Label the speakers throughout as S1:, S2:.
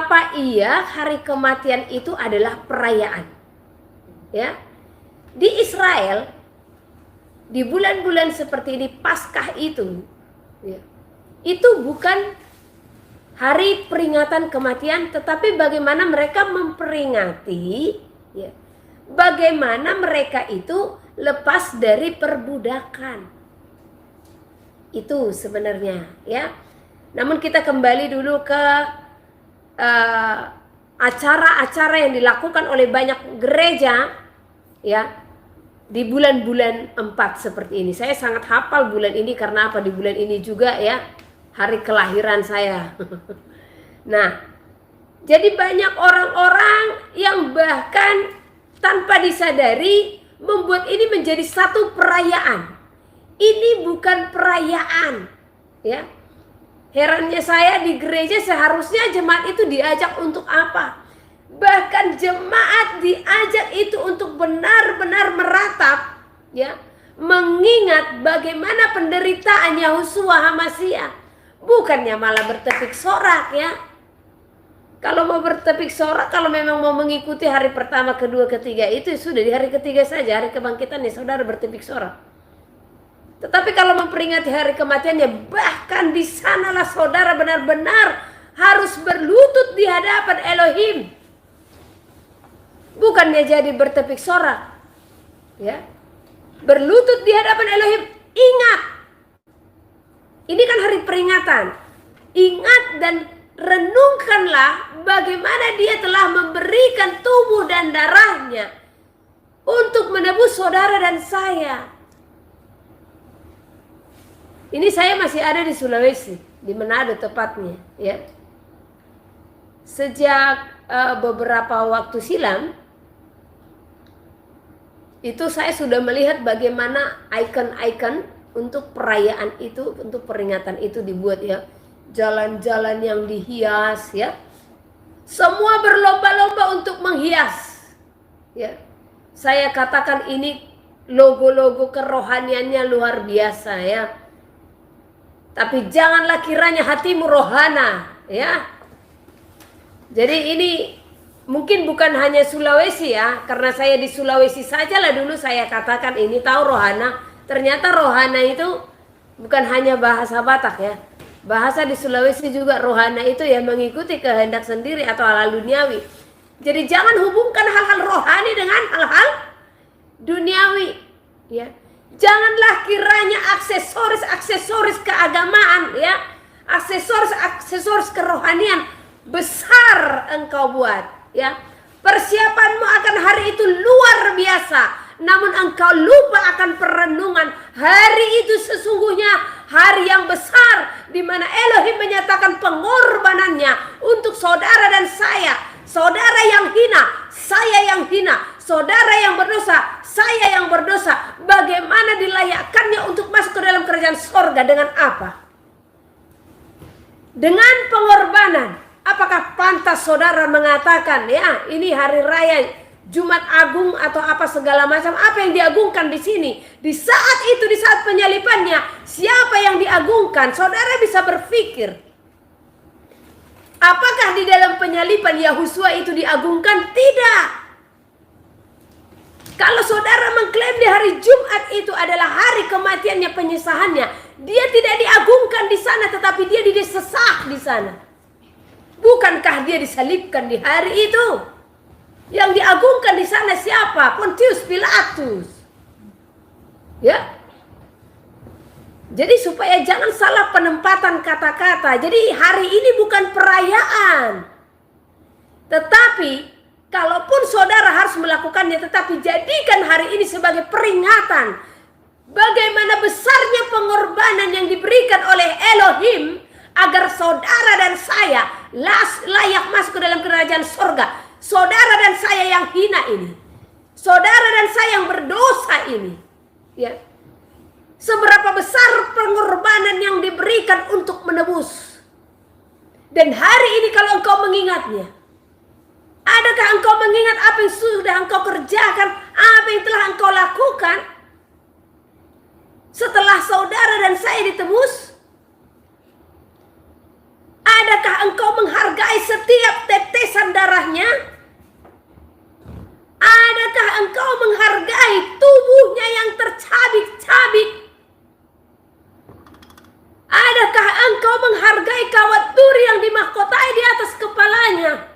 S1: Apa iya hari kematian itu adalah perayaan? Ya. Di Israel, di bulan-bulan seperti ini, Paskah itu, ya, itu bukan hari peringatan kematian, tetapi bagaimana mereka memperingati, ya, bagaimana mereka itu lepas dari perbudakan. Itu sebenarnya, ya. Namun kita kembali dulu ke acara-acara yang dilakukan oleh banyak gereja, ya, di bulan-bulan 4 seperti ini. Saya sangat hafal bulan ini karena apa? Di bulan ini juga, ya, hari kelahiran saya. Nah, jadi banyak orang-orang yang bahkan tanpa disadari membuat ini menjadi satu perayaan. Ini bukan perayaan, ya. Herannya saya, di gereja seharusnya jemaat itu diajak untuk apa? Bahkan jemaat diajak itu untuk benar-benar meratap, ya, mengingat bagaimana penderitaan Yahusua HaMasyiah. Bukannya malah bertepik sorak, ya. Kalau mau bertepik sorak, kalau memang mau mengikuti hari pertama, kedua, ketiga, itu sudah di hari ketiga saja, hari kebangkitan, ya saudara bertepik sorak. Tetapi kalau memperingati hari kematiannya, bahkan di sanalah saudara benar-benar harus berlutut di hadapan Elohim. Bukannya jadi bertepik sorak, ya. Berlutut di hadapan Elohim. Ingat, ini kan hari peringatan. Ingat dan renungkanlah bagaimana dia telah memberikan tubuh dan darahnya untuk menebus saudara dan saya. Ini saya masih ada di Sulawesi, di Manado tepatnya, ya. Sejak beberapa waktu silam, itu saya sudah melihat bagaimana ikon-ikon untuk perayaan itu, untuk peringatan itu dibuat, ya. Jalan-jalan yang dihias, ya. Semua berlomba-lomba untuk menghias, ya. Saya katakan ini logo-logo kerohaniannya luar biasa, ya. Tapi janganlah kiranya hatimu rohana, ya. Jadi ini mungkin bukan hanya Sulawesi, ya. Karena saya di Sulawesi sajalah dulu saya katakan ini tahu rohana. Ternyata rohana itu bukan hanya bahasa Batak, ya. Bahasa di Sulawesi juga rohana itu ya mengikuti kehendak sendiri atau hal-hal duniawi. Jadi jangan hubungkan hal-hal rohani dengan hal-hal duniawi, ya. Janganlah kiranya aksesoris keagamaan, ya, aksesoris kerohanian besar engkau buat, ya. Persiapanmu akan hari itu luar biasa, namun engkau lupa akan perenungan hari itu sesungguhnya hari yang besar di mana Elohim menyatakan pengorbanannya untuk saudara dan saya. Saudara yang hina, saya yang hina. Saudara yang berdosa, saya yang berdosa. Bagaimana dilayakkannya untuk masuk ke dalam kerajaan sorga? Dengan apa? Dengan pengorbanan. Apakah pantas saudara mengatakan, ya, ini hari raya Jumat Agung atau apa segala macam? Apa yang diagungkan di sini? Di saat itu, di saat penyalipannya, siapa yang diagungkan? Saudara bisa berpikir, apakah di dalam penyalipan Yahusua itu diagungkan? Tidak. Kalau saudara mengklaim di hari Jumat itu adalah hari kematiannya, penyesahannya, dia tidak diagungkan di sana, tetapi dia disesah di sana. Bukankah dia disalibkan di hari itu? Yang diagungkan di sana siapa? Pontius Pilatus. Ya. Jadi supaya jangan salah penempatan kata-kata. Jadi hari ini bukan perayaan. Tetapi kalaupun saudara harus melakukannya, tetapi jadikan hari ini sebagai peringatan bagaimana besarnya pengorbanan yang diberikan oleh Elohim agar saudara dan saya layak masuk ke dalam kerajaan sorga. Saudara dan saya yang hina ini, saudara dan saya yang berdosa ini, ya, seberapa besar pengorbanan yang diberikan untuk menebus. Dan hari ini kalau engkau mengingatnya, adakah engkau mengingat apa yang sudah engkau kerjakan, apa yang telah engkau lakukan setelah saudara dan saya ditebus? Adakah engkau menghargai setiap tangannya?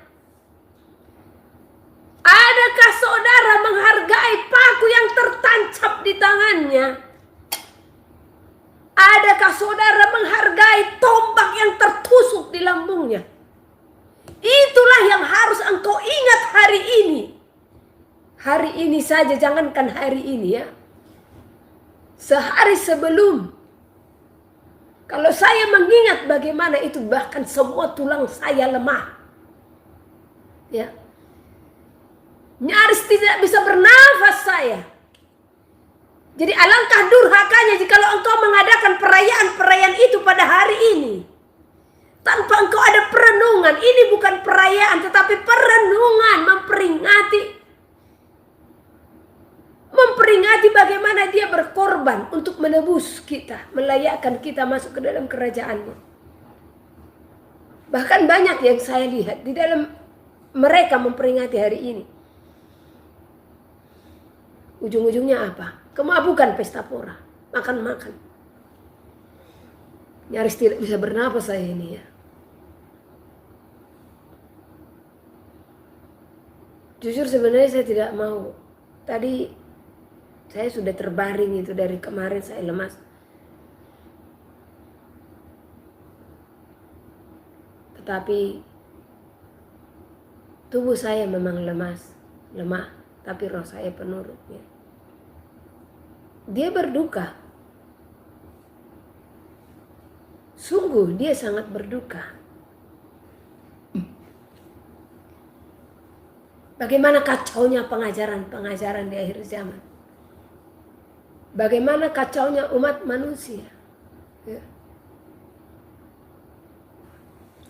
S1: Adakah saudara menghargai paku yang tertancap di tangannya? Adakah saudara menghargai tombak yang tertusuk di lambungnya? Itulah yang harus engkau ingat hari ini. Hari ini saja, jangankan hari ini ya. Sehari sebelum. Kalau saya mengingat bagaimana itu, bahkan semua tulang saya lemah. Ya. Nyaris tidak bisa bernafas saya. Jadi alangkah durhakanya jikalau engkau mengadakan perayaan-perayaan itu pada hari ini. Tanpa engkau ada perenungan. Ini bukan perayaan tetapi perenungan, memperingati bagaimana dia berkorban untuk menebus kita, melayakkan kita masuk ke dalam kerajaan-Nya. Bahkan banyak yang saya lihat di dalam mereka memperingati hari ini. Ujung-ujungnya apa? Kemabukan, pesta pora, makan-makan. Nyaris tidak bisa bernapas saya ini ya. Jujur sebenarnya saya tidak mau. Tadi saya sudah terbaring itu dari kemarin, saya lemas. Tetapi tubuh saya memang lemah, tapi roh saya penurut ya. Dia berduka. Sungguh dia sangat berduka. Bagaimana kacaunya pengajaran di akhir zaman. Bagaimana kacaunya umat manusia. Ya.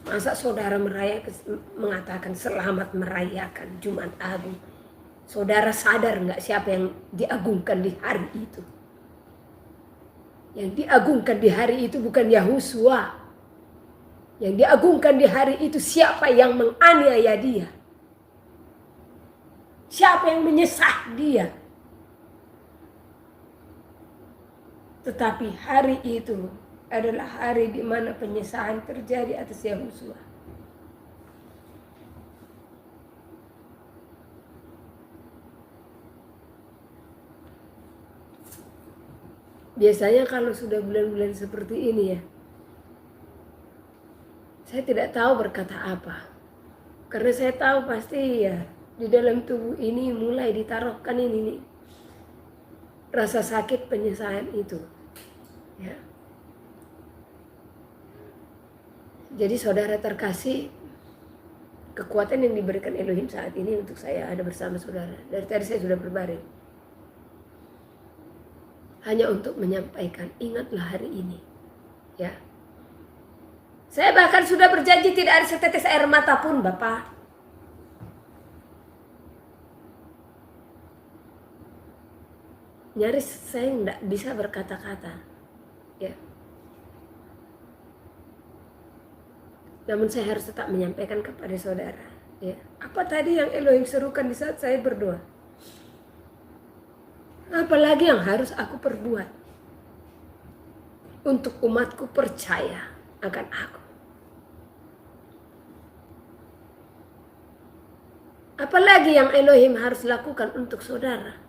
S1: Masa saudara mengatakan selamat merayakan Jumat Agung. Saudara sadar nggak siapa yang diagungkan di hari itu? Yang diagungkan di hari itu bukan Yahusua. Yang diagungkan di hari itu siapa yang menganiaya dia? Siapa yang menyesah dia? Tetapi hari itu adalah hari di mana penyesahan terjadi atas Yahusua. Biasanya kalau sudah bulan-bulan seperti ini ya, saya tidak tahu berkata apa. Karena saya tahu pasti ya di dalam tubuh ini mulai ditaruhkan ini rasa sakit penyesalan itu. Ya. Jadi saudara terkasih, kekuatan yang diberikan Elohim saat ini untuk saya ada bersama saudara. Dari tadi saya sudah berbaring. Hanya untuk menyampaikan, ingatlah hari ini. Ya. Saya bahkan sudah berjanji tidak ada setetes air mata pun, Bapak. Nyaris saya tidak bisa berkata-kata. Ya. Namun saya harus tetap menyampaikan kepada saudara. Ya. Apa tadi yang Elohim serukan di saat saya berdoa? Apalagi yang harus aku perbuat untuk umatku percaya akan aku? Apalagi yang Elohim harus lakukan untuk saudara?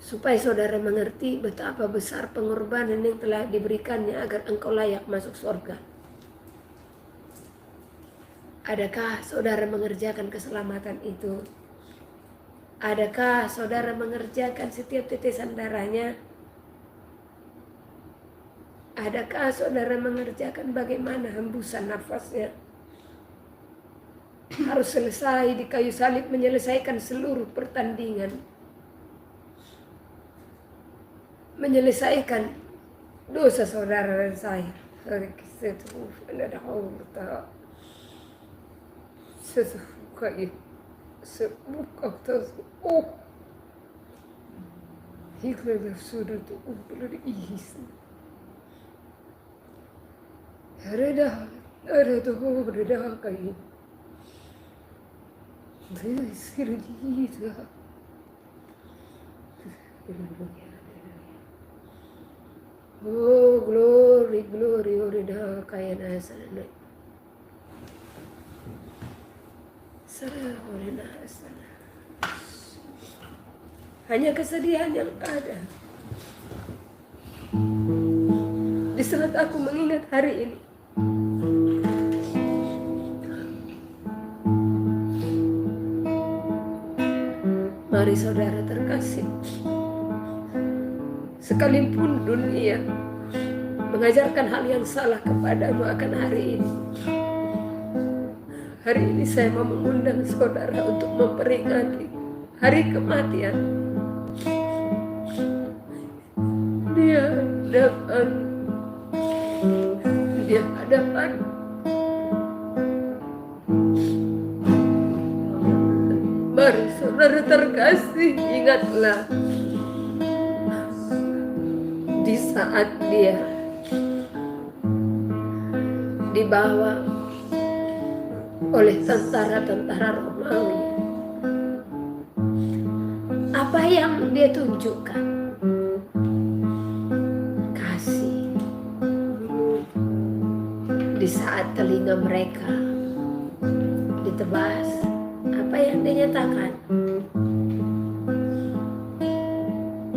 S1: Supaya saudara mengerti betapa besar pengorbanan yang telah diberikannya agar engkau layak masuk surga. Adakah saudara mengerjakan keselamatan itu? Adakah saudara mengerjakan setiap tetesan darahnya? Adakah saudara mengerjakan bagaimana hembusan nafasnya? Harus selesai di kayu salib menyelesaikan seluruh pertandingan. Menyelesaikan dosa saudara dan saya. Sebuka atas hikmah sudah tu berihis. Ada tu kayu. Bersih dia. Oh glory, glory, orida kaya nasa. Hanya kesedihan yang ada. Di saat aku mengingat hari ini, mari saudara terkasih, sekalipun dunia mengajarkan hal yang salah kepadamu akan hari ini saya mau mengundang saudara untuk memperingati hari kematian di hadapan mari saudara terkasih, ingatlah di saat dia dibawa oleh tentara-tentara Romawi, apa yang dia tunjukkan? Kasih. Di saat telinga mereka ditebas, apa yang dia nyatakan?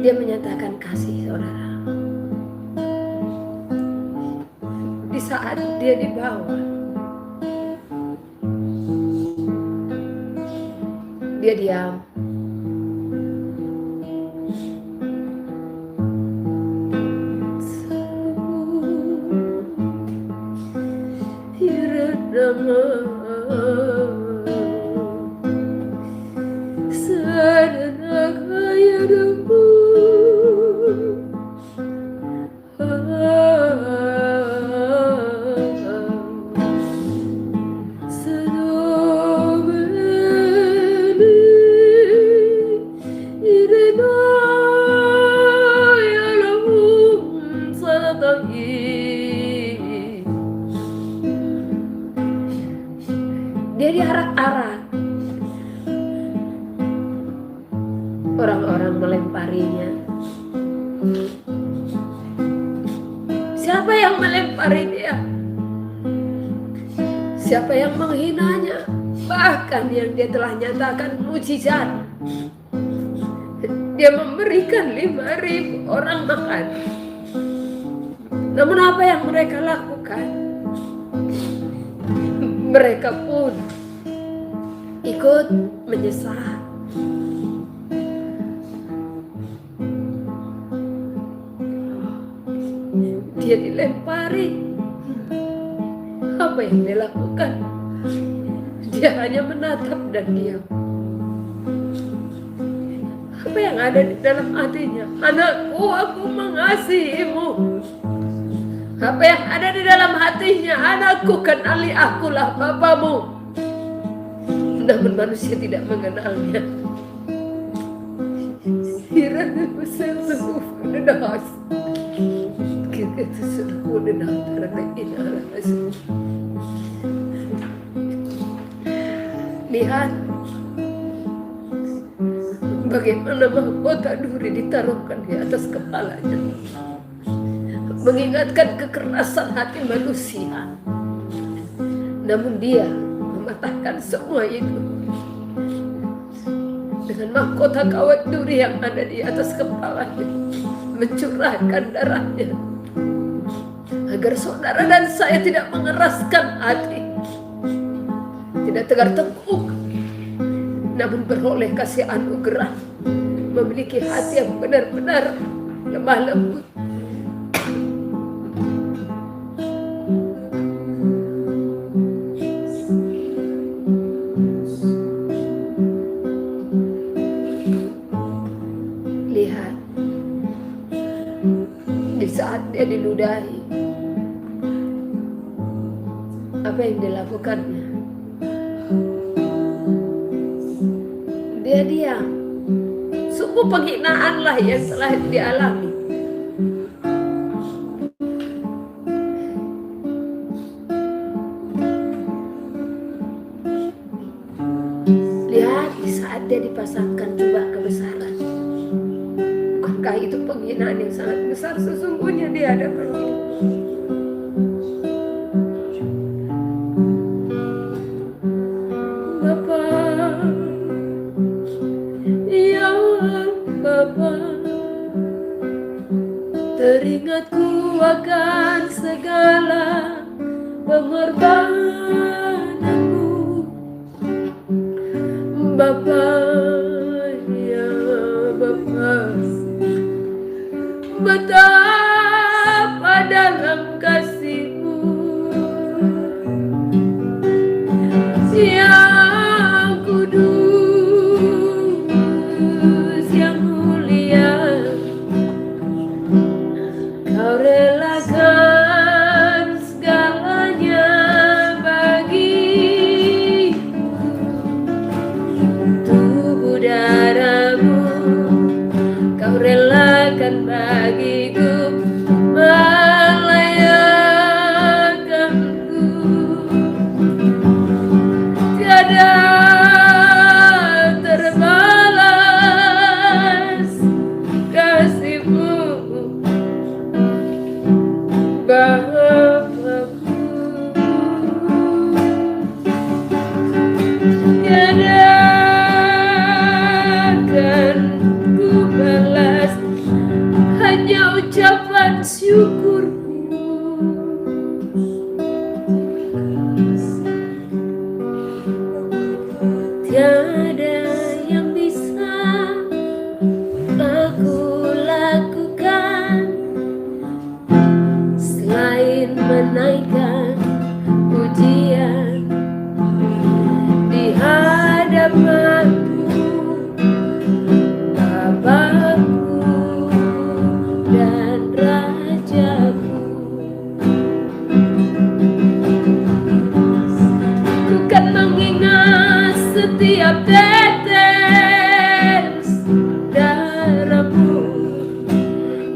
S1: Dia menyatakan kasih, saudara. Di saat dia dibawa, dia diam. Dia diarak-arak. Orang-orang melemparinya. Siapa yang melempari dia? Siapa yang menghinanya? Bahkan yang dia telah nyatakan mujizat. Dia memberikan 5.000 orang makan. Namun apa yang mereka lakukan? Mereka pun ikut menyesal. Dia dilempari. Apa yang dia lakukan? Dia hanya menatap dan diam. Apa yang ada di dalam hatinya? Anakku, aku mengasihimu. Apa yang ada di dalam hatinya? Anakku, kenali akulah bapamu. Namun manusia tidak mengenalnya. Lihat bagaimana mahkota duri ditaruhkan di atas kepalanya, mengingatkan kekerasan hati manusia. Namun dia mematahkan semua itu dengan mahkota kawat duri yang ada di atas kepalanya, mencurahkan darahnya agar saudara dan saya tidak mengeraskan hati, tidak tegar tengkuk, namun beroleh kasih anugerah, memiliki hati yang benar-benar lemah lembut. Lihat, di saat dia diludahi, apa yang dilakukannya? Dia diam. Sungguh penghinaanlah yang telah dialami. Lihat, di saat dia dipasangkan jubah kebesaran, bukankah itu penghinaan yang sangat besar sesungguhnya di hadapan kita? Bapa Bapa, ya Bapa, betapa dalam kasih-Mu yang kudus, yang mulia. Kau relakan segalanya bagi tubuh darah-Mu. Kau relakan bagiku, melayakanku. Tiada terbalas kasih-Mu, Bapa-Ku. Tiada akan ku balas, hanya ucapan syukur-Mu. Tiada yang bisa aku lakukan selain menaikkan pujian di hadapan-Mu, Bapa-Ku dan Raja-Ku. Ku kan mengingat setiap tetes darah-Mu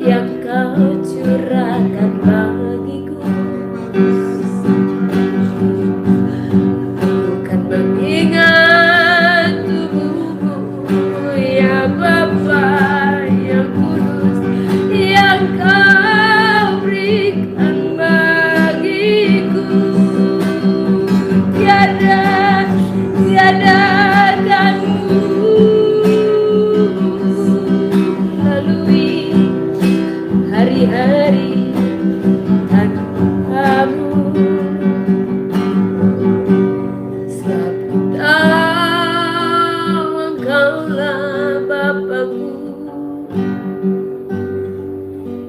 S1: yang Kau curahkan bagiku. Bukan mengingat tubuh-Mu, ya Bapa yang kudus, yang Kau berikan bagiku. Tiada akan ku lalui hari-hari tanpa-Mu. Sebab ku tahu Engkau-lah Bapa-Ku,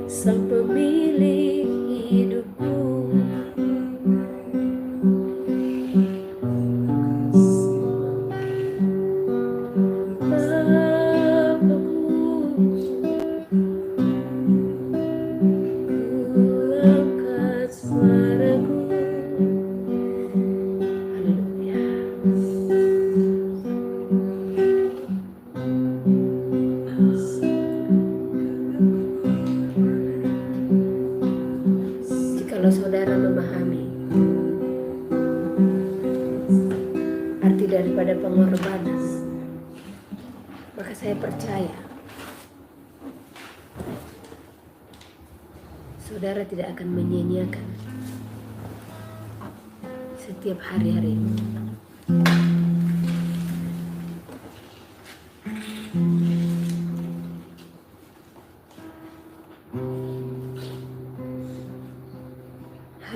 S1: sang pemilik hidupku. Angkat suaraku. Haleluya. Jikalau saudara memahami arti daripada pengorbanan, maka saya percaya saudara tidak akan menyia-nyiakan setiap hari-harimu.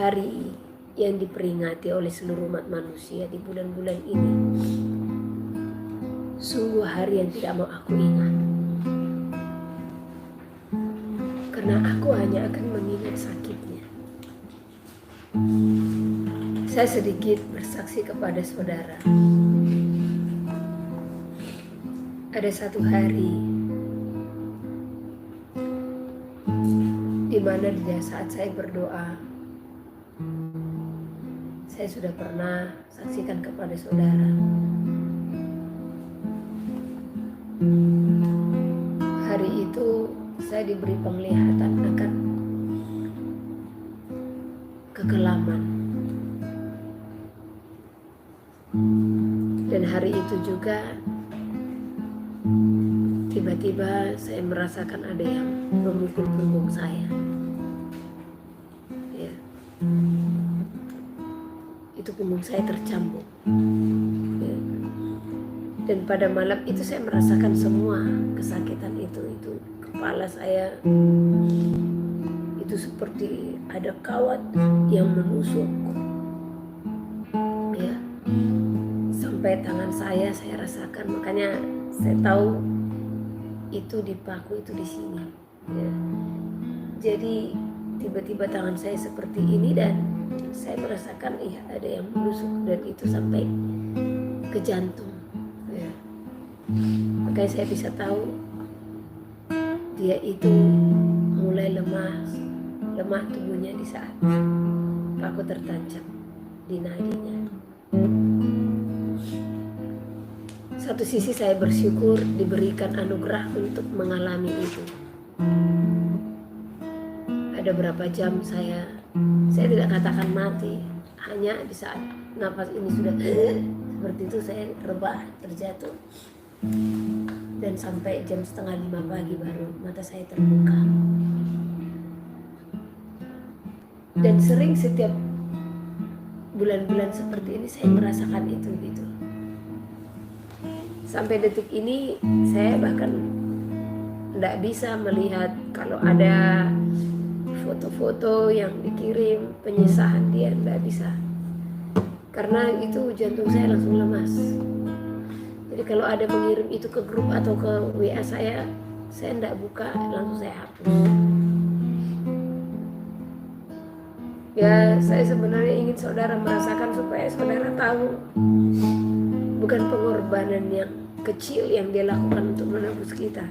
S1: Hari yang diperingati oleh seluruh umat manusia di bulan-bulan ini sungguh hari yang tidak mau aku ingat, karena aku hanya akan mengingat sakitnya. Saya sedikit bersaksi kepada saudara. Ada satu hari di mana saat saya berdoa, saya sudah pernah saksikan kepada saudara. Hari itu saya diberi penglihatan akan kekelaman. Dan hari itu juga tiba-tiba saya merasakan ada yang memukul punggung saya. Ya. Itu punggung saya tercambuk. Ya. Dan pada malam itu saya merasakan semua kesakitan itu kepala saya itu seperti ada kawat yang menusuk. Ya. sampai tangan saya rasakan, makanya saya tahu itu di paku, itu di sini. Ya. Jadi tiba-tiba tangan saya seperti ini dan saya merasakan ada yang menusuk dan itu sampai ke jantung. Ya. Makanya saya bisa tahu dia itu mulai lemah tubuhnya di saat paku tertancap di nadinya. Satu sisi saya bersyukur diberikan anugerah untuk mengalami itu. Ada berapa jam saya tidak katakan mati, hanya di saat nafas ini sudah seperti itu saya rebah, terjatuh, dan sampai jam 4:30 pagi baru mata saya terbuka. Dan sering setiap bulan-bulan seperti ini saya merasakan itu gitu. Sampai detik ini saya bahkan tidak bisa melihat kalau ada foto-foto yang dikirim penyisahan dia, tidak bisa. Karena itu jantung saya langsung lemas. Jadi kalau ada mengirim itu ke grup atau ke WA saya tidak buka, langsung saya hapus. Ya, saya sebenarnya ingin saudara merasakan supaya saudara tahu bukan pengorbanan yang kecil yang dia lakukan untuk menebus kita.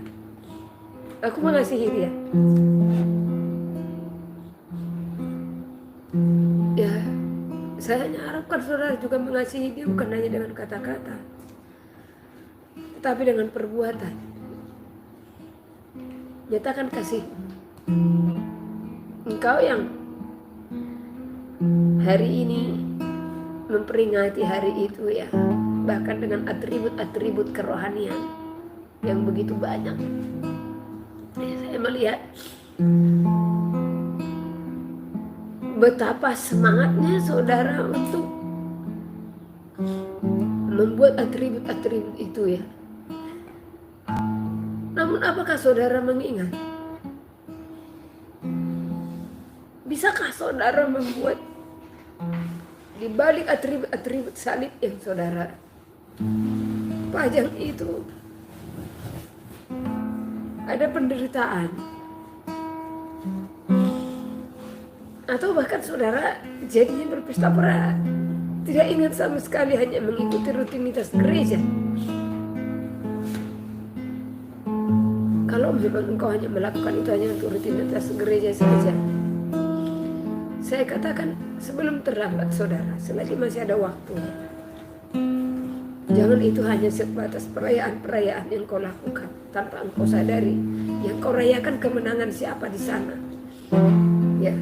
S1: Aku mengasihi dia. Ya, saya hanya harapkan saudara juga mengasihi dia bukan hanya dengan kata-kata, tetapi dengan perbuatan. Nyatakan kasih. Engkau yang hari ini memperingati hari itu ya, bahkan dengan atribut-atribut kerohanian yang begitu banyak. Ya, saya melihat betapa semangatnya saudara untuk membuat atribut-atribut itu ya. Namun apakah saudara mengingat? Bisakah saudara membuat di balik atribut-atribut salib yang saudara pajang itu ada penderitaan? Atau bahkan saudara jadinya berpesta pora, tidak ingat sama sekali, hanya mengikuti rutinitas gereja? Kalau memang engkau hanya melakukan itu hanya untuk rutinitas gereja saja, saya katakan sebelum terlambat saudara, selagi masih ada waktunya. Jangan itu hanya sebatas perayaan-perayaan yang kau lakukan tanpa engkau sadari yang kau rayakan kemenangan siapa di sana. Ya,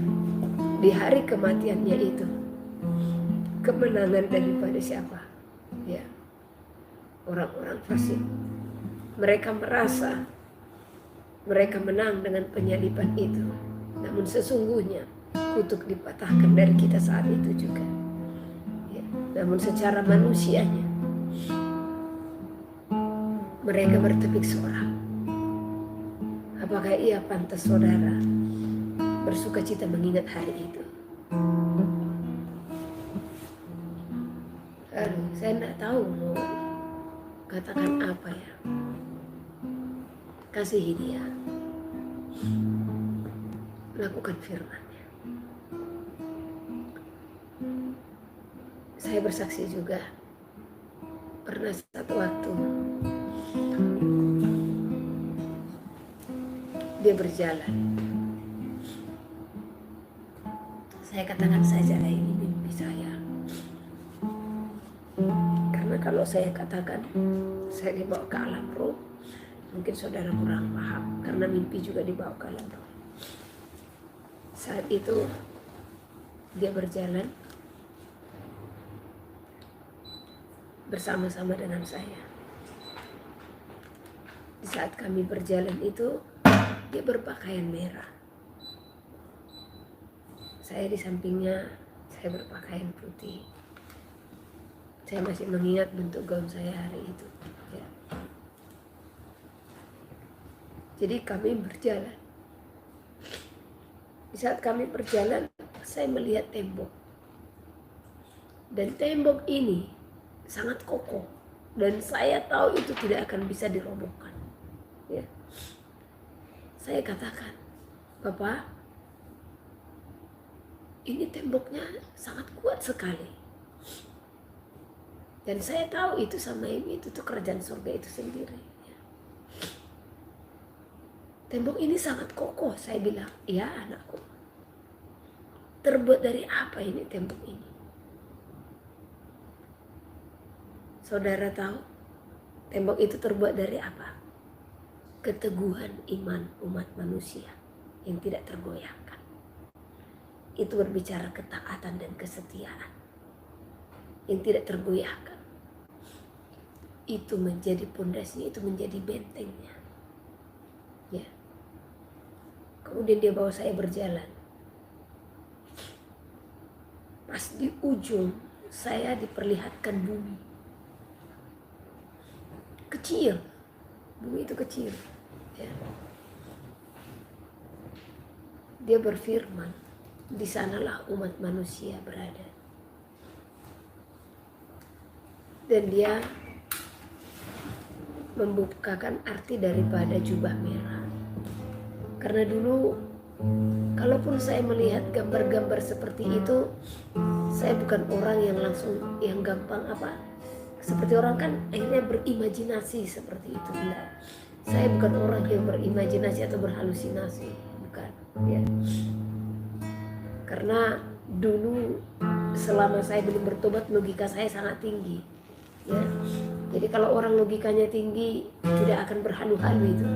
S1: di hari kematiannya itu kemenangan daripada siapa? Ya, orang-orang fasik. Mereka merasa mereka menang dengan penyaliban itu, namun sesungguhnya kutuk dipatahkan dari kita saat itu juga. Ya, namun secara manusianya mereka bertepik seorang. Apakah ia pantas saudara bersuka cita mengingat hari itu? Aduh, saya tidak tahu mau katakan apa ya. Kasihi dia, lakukan firman-Nya. Saya bersaksi juga pernah satu waktu dia berjalan. Saya katakan saja ini mimpi saya, karena kalau saya katakan saya dibawa ke alam roh, mungkin saudara kurang paham, karena mimpi juga dibawa ke alam roh. Saat itu dia berjalan bersama-sama dengan saya. Di saat kami berjalan itu, dia berpakaian merah. Saya di sampingnya, saya berpakaian putih. Saya masih mengingat bentuk gaun saya hari itu. Ya. Jadi kami berjalan. Di saat kami berjalan, saya melihat tembok. Dan tembok ini sangat kokoh dan saya tahu itu tidak akan bisa dirobohkan. Ya. Saya katakan, Bapak, ini temboknya sangat kuat sekali. Dan saya tahu itu sama ini, itu tuh kerajaan surga itu sendiri. Ya. Tembok ini sangat kokoh, saya bilang. Ya anakku, terbuat dari apa ini tembok ini? Saudara tahu tembok itu terbuat dari apa? Keteguhan iman umat manusia yang tidak tergoyahkan. Itu berbicara ketaatan dan kesetiaan yang tidak tergoyahkan. Itu menjadi pondasinya, itu menjadi bentengnya. Ya. Kemudian dia bawa saya berjalan. Pas di ujung saya diperlihatkan bumi. Kecil, bumi itu kecil. Ya. Dia berfirman, di sanalah umat manusia berada. Dan dia membukakan arti daripada jubah merah. Karena dulu, kalaupun saya melihat gambar-gambar seperti itu, saya bukan orang yang langsung, yang gampang seperti orang kan akhirnya berimajinasi seperti itu. Bila saya bukan orang yang berimajinasi atau berhalusinasi, bukan. Ya. Karena dulu selama saya belum bertobat, logika saya sangat tinggi. Ya. Jadi kalau orang logikanya tinggi tidak akan berhalu-halu itu,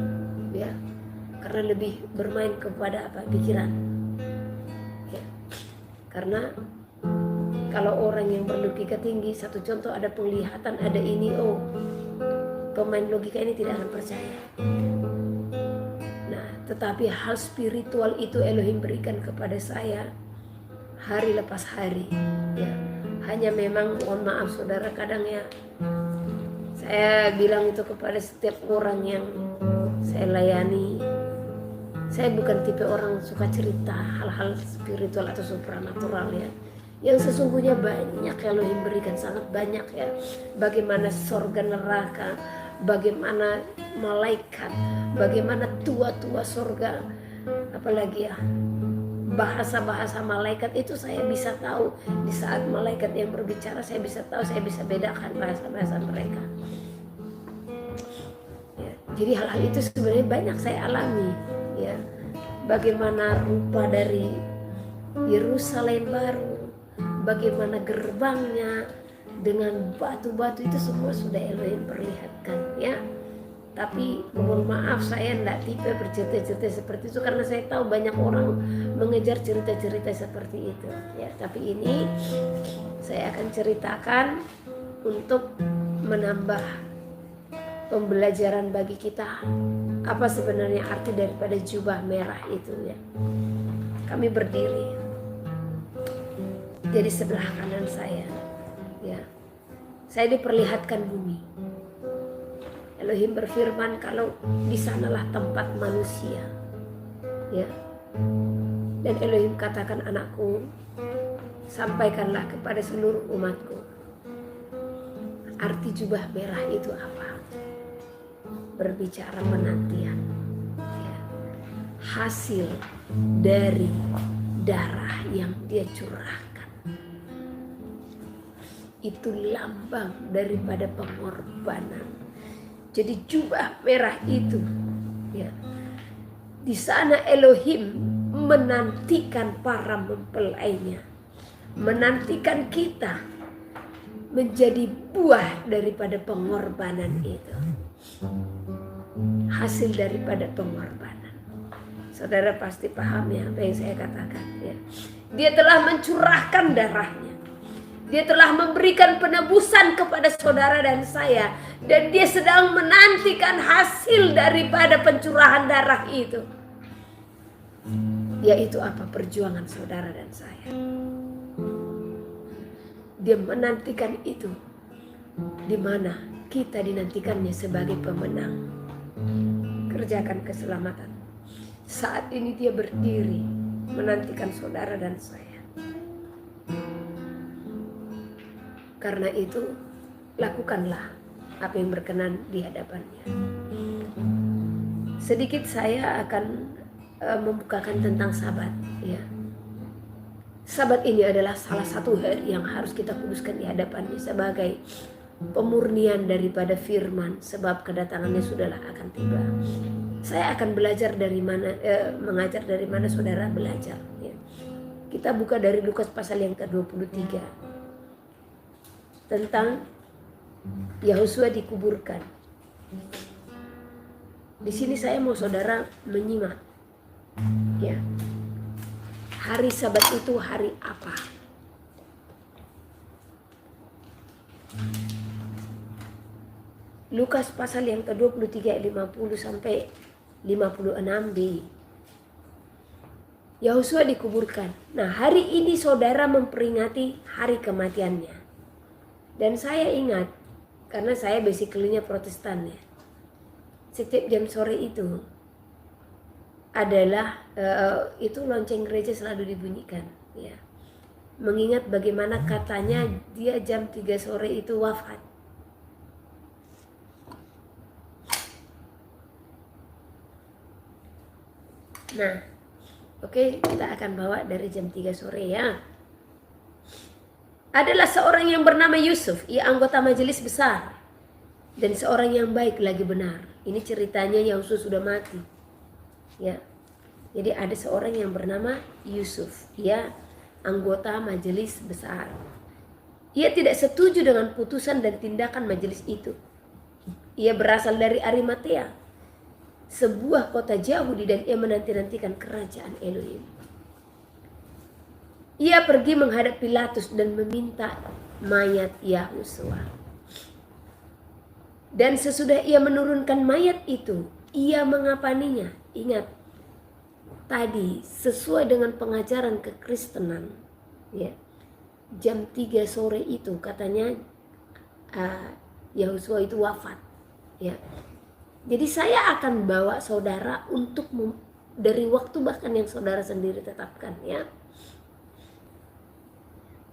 S1: ya. Karena lebih bermain kepada pikiran. Ya. Karena kalau orang yang berlogika tinggi, satu contoh ada penglihatan, ada ini, pemain logika ini tidak akan percaya. Nah, tetapi hal spiritual itu Elohim berikan kepada saya hari lepas hari. Ya, hanya memang mohon maaf saudara, kadang ya saya bilang itu kepada setiap orang yang saya layani. Saya bukan tipe orang suka cerita hal-hal spiritual atau supranatural ya. Yang sesungguhnya banyak Elohim berikan, sangat banyak ya. Bagaimana sorga neraka, bagaimana malaikat, bagaimana tua-tua sorga, apalagi ya bahasa-bahasa malaikat itu saya bisa tahu. Di saat malaikat yang berbicara saya bisa tahu, saya bisa bedakan bahasa-bahasa mereka ya. Jadi hal-hal itu sebenarnya banyak saya alami ya. Bagaimana rupa dari Yerusalem baru, bagaimana gerbangnya dengan batu-batu itu semua sudah Elohim perlihatkan ya. Tapi mohon maaf saya tidak tipe bercerita-cerita seperti itu karena saya tahu banyak orang mengejar cerita-cerita seperti itu ya. Tapi ini saya akan ceritakan untuk menambah pembelajaran bagi kita apa sebenarnya arti daripada jubah merah itu ya. Kami berdiri. Jadi sebelah kanan saya, ya, saya diperlihatkan bumi. Elohim berfirman kalau di sanalah tempat manusia, ya. Dan Elohim katakan, anakku, sampaikanlah kepada seluruh umatku. Arti jubah merah itu apa? Berbicara penantian, ya. Hasil dari darah yang dia curahkan. Itu lambang daripada pengorbanan. Jadi jubah merah itu ya, di sana Elohim menantikan para mempelainya, menantikan kita menjadi buah daripada pengorbanan itu, hasil daripada pengorbanan. Saudara pasti paham ya apa yang saya katakan ya. Dia telah mencurahkan darahnya. Dia telah memberikan penebusan kepada saudara dan saya. Dan dia sedang menantikan hasil daripada pencurahan darah itu. Yaitu apa? Perjuangan saudara dan saya. Dia menantikan itu. Di mana kita dinantikannya sebagai pemenang. Kerjakan keselamatan. Saat ini dia berdiri menantikan saudara dan saya. Karena itu lakukanlah apa yang berkenan di hadapannya. Sedikit saya akan membukakan tentang Sabat, ya. Sabat ini adalah salah satu hari yang harus kita kuduskan di hadapannya sebagai pemurnian daripada firman, sebab kedatangannya sudahlah akan tiba. Saya akan belajar dari mana, mengajar dari mana saudara belajar, ya. Kita buka dari Lukas pasal yang ke-23 tentang Yahusua dikuburkan. Di sini saya mau saudara menyimak, ya. Hari Sabat itu hari apa? Lukas pasal yang ke-23 ayat 50 sampai 56b. Yahusua dikuburkan. Nah, hari ini saudara memperingati hari kematiannya. Dan saya ingat, karena saya basically-nya Protestan, ya. Setiap jam sore itu adalah itu lonceng gereja selalu dibunyikan, ya. Mengingat bagaimana katanya dia jam 3 sore itu wafat. Nah, oke, kita akan bawa dari jam 3 sore, ya. Adalah seorang yang bernama Yusuf, ia anggota majelis besar dan seorang yang baik lagi benar. Ini ceritanya Yahusua sudah mati, ya. Jadi ada seorang yang bernama Yusuf, ia anggota majelis besar. Ia tidak setuju dengan putusan dan tindakan majelis itu. Ia berasal dari Arimatea, sebuah kota Yahudi, dan ia menanti-nantikan kerajaan Elohim. Ia pergi menghadap Pilatus dan meminta mayat Yahusua. Dan sesudah ia menurunkan mayat itu, ia mengapaninya. Ingat, tadi sesuai dengan pengajaran kekristenan, ya, jam 3 sore itu katanya Yahusua itu wafat, ya. Jadi saya akan bawa saudara untuk dari waktu bahkan yang saudara sendiri tetapkan, ya.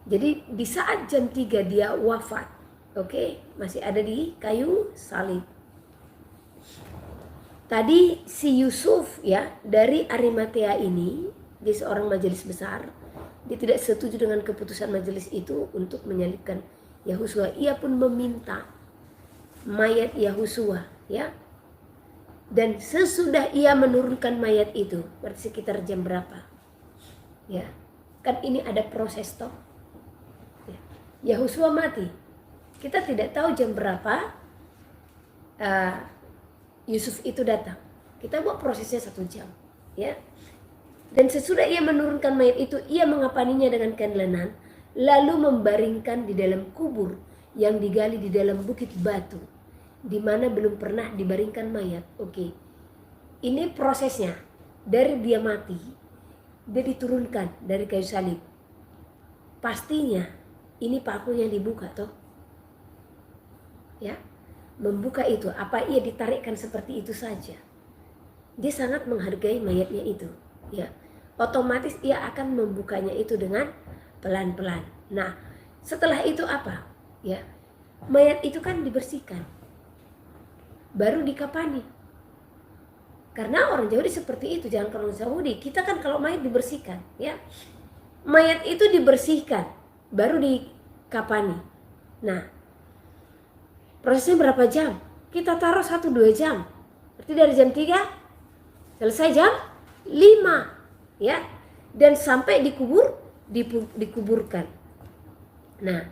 S1: Jadi di saat jam 3 dia wafat, oke, masih ada di kayu salib. Tadi si Yusuf, ya, dari Arimatea ini, dia seorang majelis besar. Dia tidak setuju dengan keputusan majelis itu untuk menyalibkan Yahusua. Ia pun meminta mayat Yahusua, ya. Dan sesudah ia menurunkan mayat itu, berarti sekitar jam berapa? Ya, kan ini ada proses toh. Ya. Yahusua mati. Kita tidak tahu jam berapa Yusuf itu datang. Kita buat prosesnya 1 jam, ya. Dan sesudah ia menurunkan mayat itu, ia mengapaninya dengan kain lenan, lalu membaringkan di dalam kubur yang digali di dalam bukit batu, di mana belum pernah dibaringkan mayat. Oke. Ini prosesnya. Dari dia mati, dia diturunkan dari kayu salib. Pastinya ini pakunya dibuka toh. Ya. Membuka itu, apa ia ditarikkan seperti itu saja? Dia sangat menghargai mayatnya itu, ya. Otomatis ia akan membukanya itu dengan pelan-pelan. Nah, setelah itu apa? Ya, mayat itu kan dibersihkan, baru dikapani. Karena orang Yahudi seperti itu, jangan kalau Yahudi. Kita kan kalau mayat dibersihkan, ya, mayat itu dibersihkan, baru dikapani. Nah, prosesnya berapa jam? Kita taruh 1-2 jam. Berarti dari jam 3 selesai jam 5, ya. Dan sampai dikuburkan. Nah,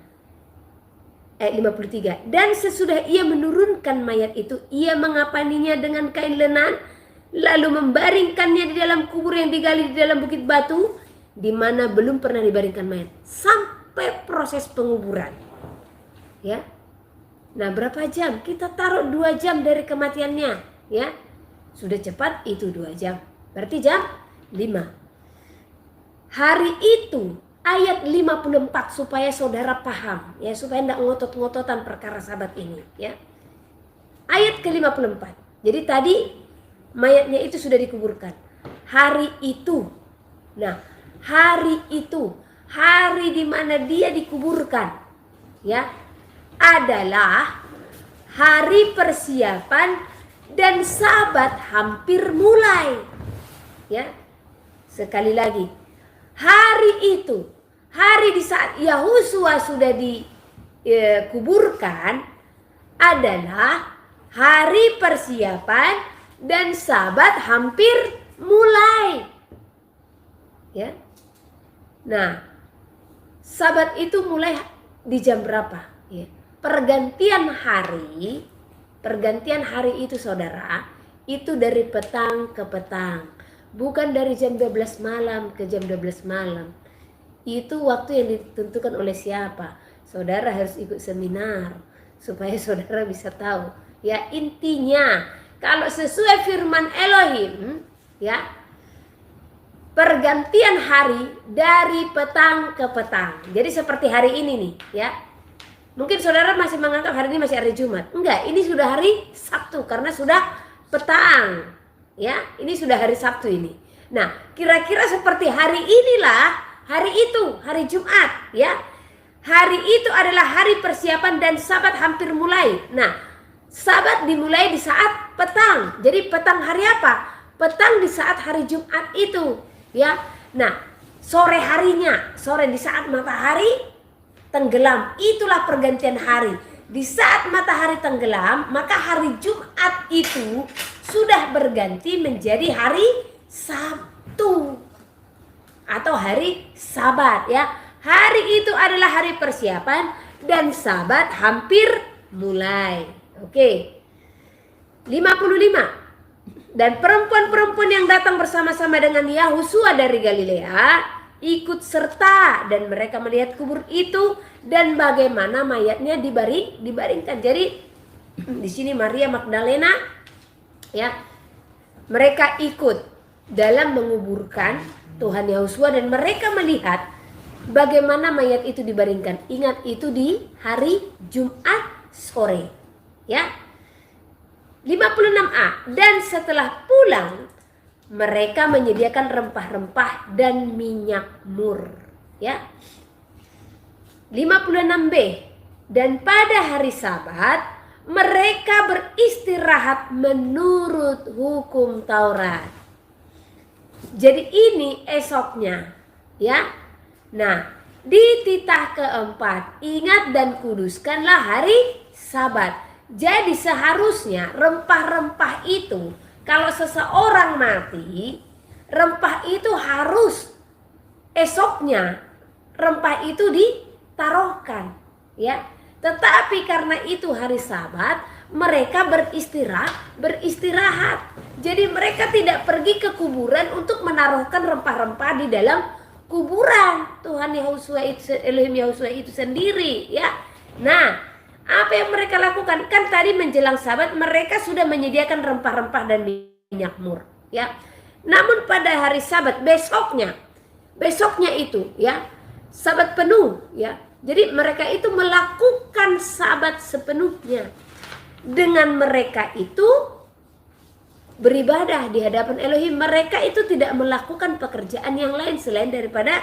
S1: ayat 53. Dan sesudah ia menurunkan mayat itu, ia mengapaninya dengan kain lenan, lalu membaringkannya di dalam kubur yang digali di dalam bukit batu, di mana belum pernah dibaringkan mayat, sampai proses penguburan, ya. Nah, berapa jam? Kita taruh 2 jam dari kematiannya, ya. Sudah cepat itu 2 jam. Berarti jam 5. Hari itu ayat 54 supaya saudara paham, ya, supaya tidak ngotot-ngototan perkara Sabat ini, ya. Ayat ke-54. Jadi tadi mayatnya itu sudah dikuburkan. Hari itu. Nah, hari itu, hari di mana dia dikuburkan, ya. adalah hari persiapan dan Sabat hampir mulai. Ya. Sekali lagi. Hari itu, hari di saat Yahusua sudah dikuburkan adalah hari persiapan dan Sabat hampir mulai. Ya. Nah, Sabat itu mulai di jam berapa? Ya. Pergantian hari itu saudara, itu dari petang ke petang. Bukan dari jam 12 malam ke jam 12 malam. Itu waktu yang ditentukan oleh siapa? Saudara harus ikut seminar supaya saudara bisa tahu. Ya, intinya kalau sesuai firman Elohim, ya, pergantian hari dari petang ke petang. Jadi seperti hari ini nih, ya. Mungkin saudara masih menganggap hari ini masih hari Jumat. Enggak, ini sudah hari Sabtu karena sudah petang. Ya, ini sudah hari Sabtu ini. Nah, kira-kira seperti hari inilah, hari itu, hari Jumat, ya. Hari itu adalah hari persiapan dan Sabat hampir mulai. Nah, Sabat dimulai di saat petang. Jadi petang hari apa? Petang di saat hari Jumat itu, ya. Nah, sore harinya, sore di saat matahari tenggelam, itulah pergantian hari. Di saat matahari tenggelam, maka hari Jumat itu sudah berganti menjadi hari Sabtu atau hari Sabat, ya. Hari itu adalah hari persiapan dan Sabat hampir mulai. Oke. 55. Dan perempuan-perempuan yang datang bersama-sama dengan Yahusua dari Galilea ikut serta dan mereka melihat kubur itu dan bagaimana mayatnya dibaringkan. Jadi di sini Maria Magdalena, ya, mereka ikut dalam menguburkan Tuhan Yahusua dan mereka melihat bagaimana mayat itu dibaringkan. Ingat, itu di hari Jumat sore, ya. 56a. Dan setelah pulang mereka menyediakan rempah-rempah dan minyak mur, ya. 56b. Dan pada hari Sabat mereka beristirahat menurut hukum Taurat. Jadi ini esoknya, ya. Nah, di titah keempat, ingat dan kuduskanlah hari Sabat. Jadi seharusnya rempah-rempah itu, kalau seseorang mati, rempah itu harus esoknya rempah itu ditaruhkan, ya. Tetapi karena itu hari Sabat, mereka beristirahat. Jadi mereka tidak pergi ke kuburan untuk menaruhkan rempah-rempah di dalam kuburan Tuhan Yahusua itu, Elohim Yahusua itu sendiri, ya. Nah, apa yang mereka lakukan? Kan tadi menjelang Sabat mereka sudah menyediakan rempah-rempah dan minyak mur, ya. Namun pada hari Sabat besoknya itu, ya, Sabat penuh, ya. Jadi mereka itu melakukan Sabat sepenuhnya. Dengan mereka itu beribadah di hadapan Elohim. Mereka itu tidak melakukan pekerjaan yang lain selain daripada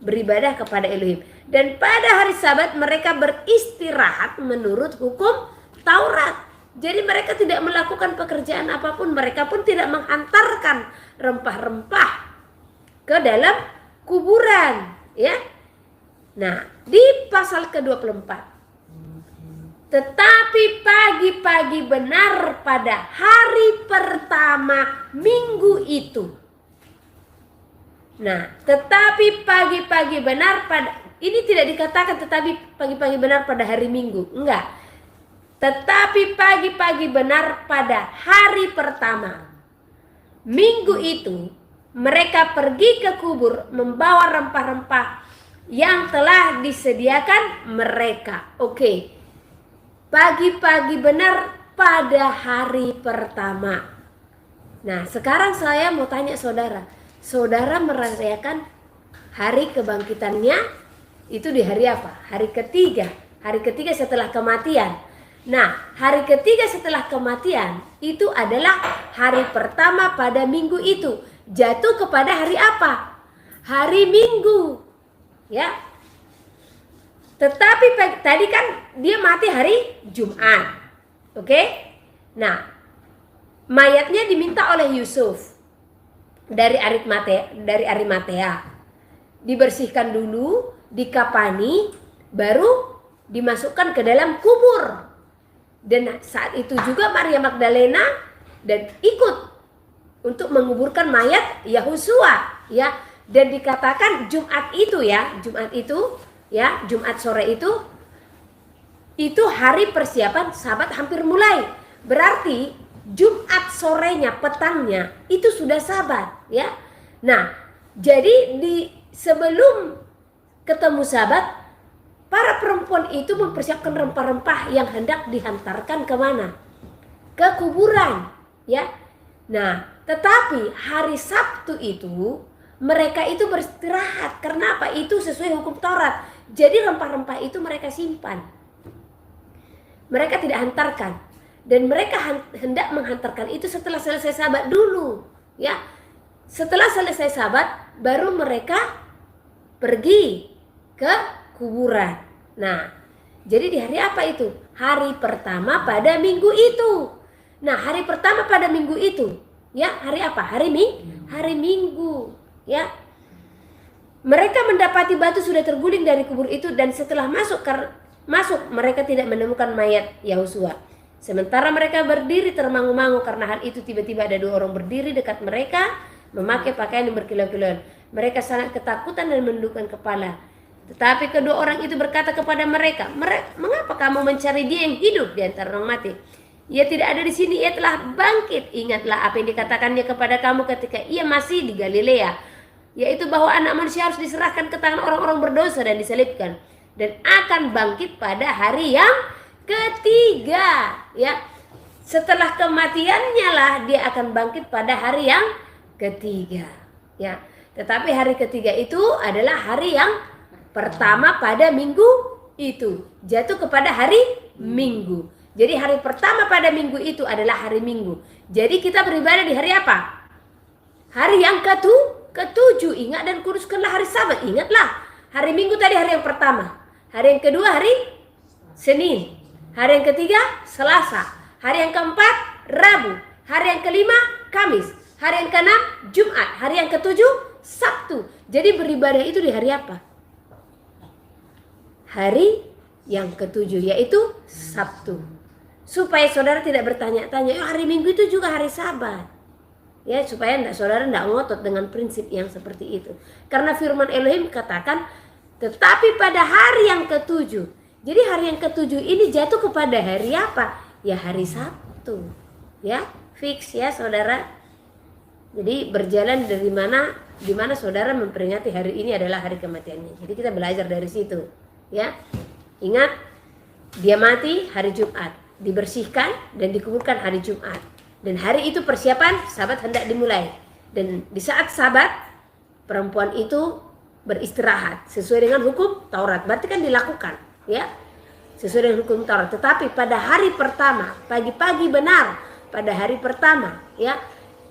S1: beribadah kepada Elohim. Dan pada hari Sabat mereka beristirahat menurut hukum Taurat. Jadi mereka tidak melakukan pekerjaan apapun. Mereka pun tidak menghantarkan rempah-rempah ke dalam kuburan, ya. Nah, di pasal ke-24. Tetapi pagi-pagi benar pada hari pertama minggu itu. Nah, tetapi pagi-pagi benar pada, ini tidak dikatakan tetapi pagi-pagi benar pada hari Minggu, enggak. Tetapi pagi-pagi benar pada hari pertama minggu itu, mereka pergi ke kubur membawa rempah-rempah yang telah disediakan mereka. Oke. Pagi-pagi benar pada hari pertama. Nah, sekarang saya mau tanya saudara. Saudara merayakan hari kebangkitannya itu di hari apa? Hari ketiga. Hari ketiga setelah kematian. Nah, hari ketiga setelah kematian itu adalah hari pertama pada minggu itu. Jatuh kepada hari apa? Hari Minggu. Ya. Tetapi tadi kan dia mati hari Jumat. Oke? Nah, mayatnya diminta oleh Yusuf dari Arimatea. Dibersihkan dulu, dikapani, baru dimasukkan ke dalam kubur. Dan saat itu juga Maria Magdalena dan ikut untuk menguburkan mayat Yahusua, ya. Dan dikatakan Jumat sore itu hari persiapan Sabat hampir mulai. Berarti Jumat sorenya, petangnya itu sudah Sabat, ya. Nah, jadi sebelum ketemu Sabat, para perempuan itu mempersiapkan rempah-rempah yang hendak dihantarkan kemana? Ke kuburan, ya. Nah, tetapi hari Sabtu itu mereka itu beristirahat. Karena apa? Itu sesuai hukum Taurat. Jadi rempah-rempah itu mereka simpan. Mereka tidak hantarkan. Dan mereka hendak menghantarkan itu setelah selesai Sabat dulu, ya. Setelah selesai Sabat, baru mereka pergi ke kuburan. Nah, jadi di hari apa itu? Hari pertama pada minggu itu. Nah, hari pertama pada minggu itu, ya, hari apa? Hari Minggu, ya. Mereka mendapati batu sudah terguling dari kubur itu, dan setelah masuk mereka tidak menemukan mayat Yahusua. Sementara mereka berdiri termangu-mangu karena hal itu, tiba-tiba ada 2 orang berdiri dekat mereka memakai pakaian yang berkilau-kilauan. Mereka sangat ketakutan dan menundukkan kepala. Tetapi kedua orang itu berkata kepada mereka, "Mengapa kamu mencari dia yang hidup di antara orang mati? Ia tidak ada di sini, ia telah bangkit. Ingatlah apa yang dikatakannya kepada kamu ketika ia masih di Galilea, yaitu bahwa anak manusia harus diserahkan ke tangan orang-orang berdosa dan disalibkan, dan akan bangkit pada hari yang ketiga." Ya, setelah kematiannya lah dia akan bangkit pada hari yang ketiga. Ya, tetapi hari ketiga itu adalah hari yang pertama pada minggu itu, jatuh kepada hari Minggu. Jadi hari pertama pada minggu itu adalah hari Minggu. Jadi kita beribadah di hari apa? Hari yang ketujuh. Ingat dan kuduskanlah hari Sabat. Ingatlah, hari Minggu tadi hari yang pertama. Hari yang kedua hari Senin. Hari yang ketiga Selasa. Hari yang keempat Rabu. Hari yang kelima Kamis. Hari yang keenam Jumat. Hari yang ketujuh Sabtu. Jadi beribadah itu di hari apa? Hari yang ketujuh, yaitu Sabtu. Supaya saudara tidak bertanya-tanya, hari Minggu itu juga hari Sabat. Ya, supaya saudara tidak ngotot dengan prinsip yang seperti itu. Karena firman Elohim katakan, tetapi pada hari yang ketujuh. Jadi hari yang ketujuh ini jatuh kepada hari apa? Ya, hari Sabtu. Ya, fix ya saudara. Jadi berjalan dari di mana saudara memperingati hari ini adalah hari kematiannya. Jadi kita belajar dari situ. Ya, ingat, dia mati hari Jumat, dibersihkan dan dikuburkan hari Jumat, dan hari itu persiapan Sabat hendak dimulai. Dan di saat Sabat, perempuan itu beristirahat sesuai dengan hukum Taurat. Berarti kan dilakukan, ya, sesuai dengan hukum Taurat. Tetapi pada hari pertama, pagi-pagi benar, pada hari pertama, ya,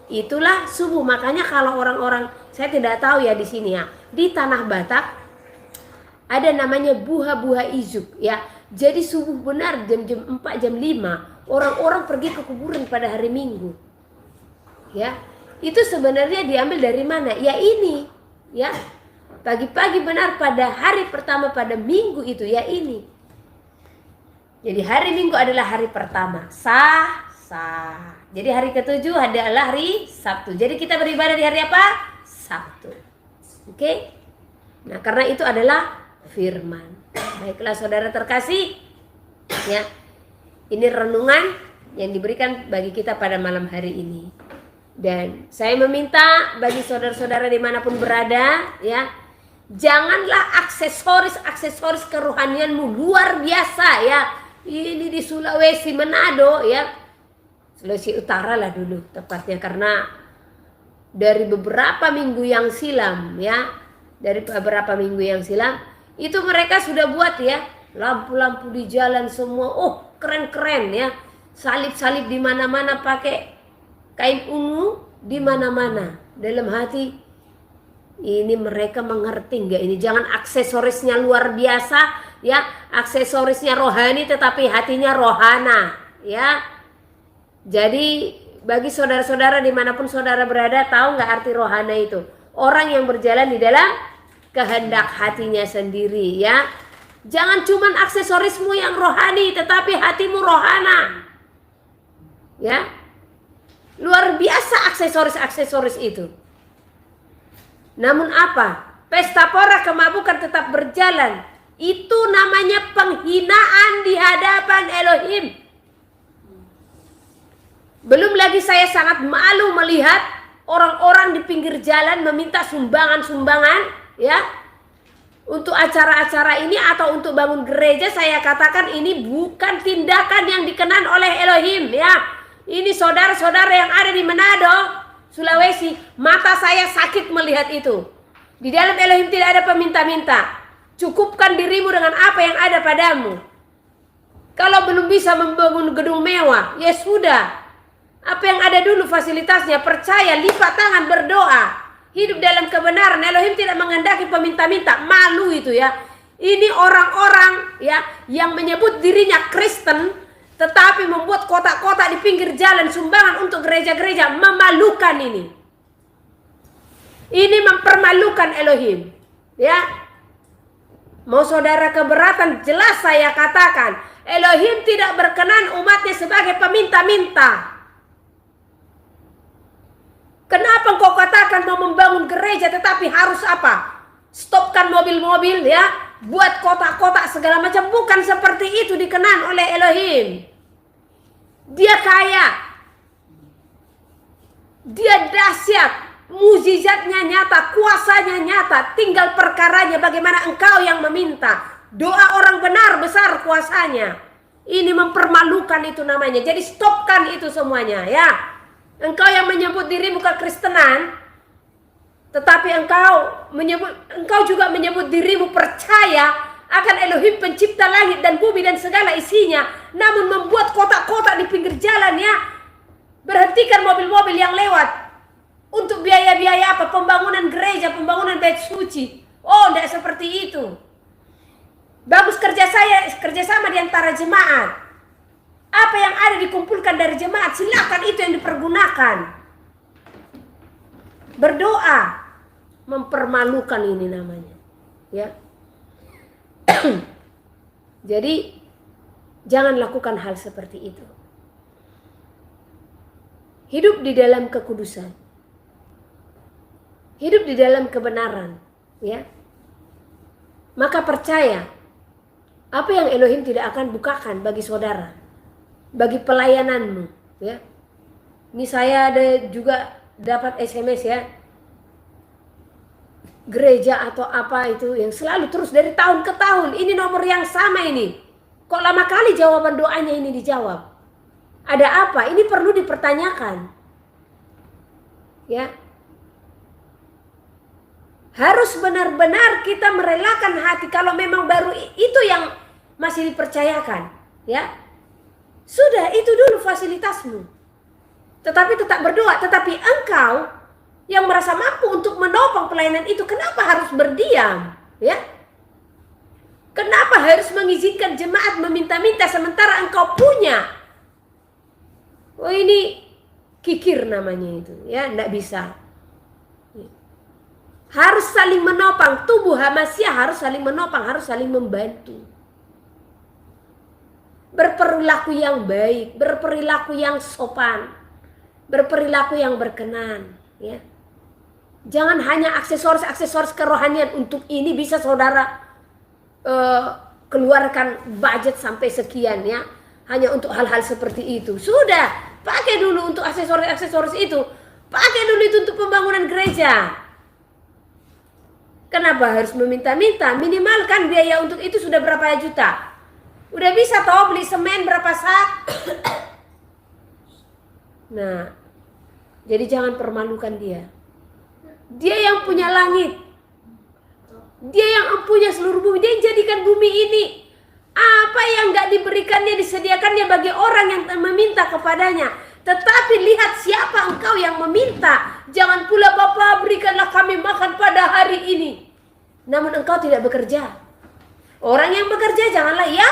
S1: itulah subuh. Makanya kalau orang-orang, saya tidak tahu ya di sini ya, di tanah Batak ada namanya buha-buha izuk, ya. Jadi subuh benar jam 4, jam 5 orang-orang pergi ke kuburan pada hari Minggu. Ya. Itu sebenarnya diambil dari mana? Ya ini, ya. Pagi-pagi benar pada hari pertama pada minggu itu, ya ini. Jadi hari Minggu adalah hari pertama. Sah. Jadi hari ketujuh adalah hari Sabtu. Jadi kita beribadah di hari apa? Sabtu. Oke? Nah, karena itu adalah firman. Baiklah saudara terkasih, ya, ini renungan yang diberikan bagi kita pada malam hari ini. Dan saya meminta bagi saudara-saudara dimanapun berada, ya, janganlah aksesoris kerohanianmu luar biasa, ya. Ini di Sulawesi, Manado, ya, Sulawesi Utara lah dulu tepatnya, karena dari beberapa minggu yang silam, ya, itu mereka sudah buat, ya, lampu-lampu di jalan semua. Oh, keren-keren, ya. Salib-salib di mana-mana, pakai kain ungu di mana-mana. Dalam hati, ini mereka mengerti enggak ini? Jangan aksesorisnya luar biasa, ya, aksesorisnya rohani tetapi hatinya rohana, ya. Jadi bagi saudara-saudara dimanapun saudara berada, tahu nggak arti rohana itu? Orang yang berjalan di dalam kehendak hatinya sendiri, ya. Jangan cuman aksesorismu yang rohani tetapi hatimu rohana, ya. Luar biasa aksesoris-aksesoris itu. Namun apa? Pesta pora kemabukan tetap berjalan. Itu namanya penghinaan di hadapan Elohim. Belum lagi saya sangat malu melihat orang-orang di pinggir jalan meminta sumbangan-sumbangan, ya, untuk acara-acara ini atau untuk bangun gereja. Saya katakan ini bukan tindakan yang dikenan oleh Elohim, ya. Ini saudara-saudara yang ada di Manado, Sulawesi, mata saya sakit melihat itu. Di dalam Elohim tidak ada peminta-minta. Cukupkan dirimu dengan apa yang ada padamu. Kalau belum bisa membangun gedung mewah, ya sudah. Apa yang ada dulu fasilitasnya, percaya, lipat tangan, berdoa. Hidup dalam kebenaran. Elohim tidak menghendaki peminta-minta. Malu itu, ya. Ini orang-orang, ya, yang menyebut dirinya Kristen, tetapi membuat kotak-kotak di pinggir jalan sumbangan untuk gereja-gereja. Memalukan ini. Ini mempermalukan Elohim, ya. Mau saudara keberatan, jelas saya katakan, Elohim tidak berkenan umatnya sebagai peminta-minta. Kenapa engkau katakan mau membangun gereja tetapi harus apa? Stopkan mobil-mobil, ya, buat kotak-kotak segala macam. Bukan seperti itu dikenan oleh Elohim. Dia kaya, dia dahsyat, mukjizatnya nyata, kuasanya nyata. Tinggal perkaranya bagaimana engkau yang meminta. Doa orang benar besar kuasanya. Ini mempermalukan itu namanya. Jadi stopkan itu semuanya, ya. Engkau yang menyebut dirimu kekristenan, tetapi engkau juga menyebut dirimu percaya akan Elohim pencipta langit dan bumi dan segala isinya, namun membuat kotak-kotak di pinggir jalan, ya. Berhentikan mobil-mobil yang lewat. Untuk biaya-biaya apa? Pembangunan gereja, pembangunan bait suci. Oh, tidak seperti itu. Bagus kerjasama di antara jemaat. Apa yang ada dikumpulkan dari jemaat, silakan itu yang dipergunakan. Berdoa. Mempermalukan ini namanya, ya. Jadi jangan lakukan hal seperti itu. Hidup di dalam kekudusan. Hidup di dalam kebenaran, ya. Maka percaya apa yang Elohim tidak akan bukakan bagi saudara, bagi pelayananmu, ya. Ini saya ada juga dapat SMS, ya. Gereja atau apa itu yang selalu terus dari tahun ke tahun, ini nomor yang sama ini. Kok lama kali jawaban doanya ini dijawab? Ada apa? Ini perlu dipertanyakan, ya. Harus benar-benar kita merelakan hati. Kalau memang baru itu yang masih dipercayakan, ya. Sudah, itu dulu fasilitasmu. Tetapi tetap berdoa. Tetapi engkau yang merasa mampu untuk menopang pelayanan itu, kenapa harus berdiam, ya? Kenapa harus mengizinkan jemaat meminta-minta sementara engkau punya? Oh, ini kikir namanya itu, ya. Tidak bisa. Harus saling menopang. Tubuh Hamasiah harus saling menopang, harus saling membantu. Berperilaku yang baik, berperilaku yang sopan, berperilaku yang berkenan, ya. Jangan hanya aksesoris-aksesoris kerohanian. Untuk ini bisa saudara keluarkan budget sampai sekian, ya, hanya untuk hal-hal seperti itu. Sudah, pakai dulu untuk aksesoris-aksesoris itu. Pakai dulu itu untuk pembangunan gereja. Kenapa harus meminta-minta? Minimalkan biaya untuk itu sudah berapa juta. Udah bisa toh beli semen berapa sak. Nah, jadi jangan permalukan dia. Dia yang punya langit. Dia yang punya seluruh bumi. Dia yang jadikan bumi ini. Apa yang gak diberikannya, disediakannya bagi orang yang meminta kepadanya. Tetapi lihat siapa engkau yang meminta. Jangan pula Bapa berikanlah kami makan pada hari ini, namun engkau tidak bekerja. Orang yang bekerja janganlah ia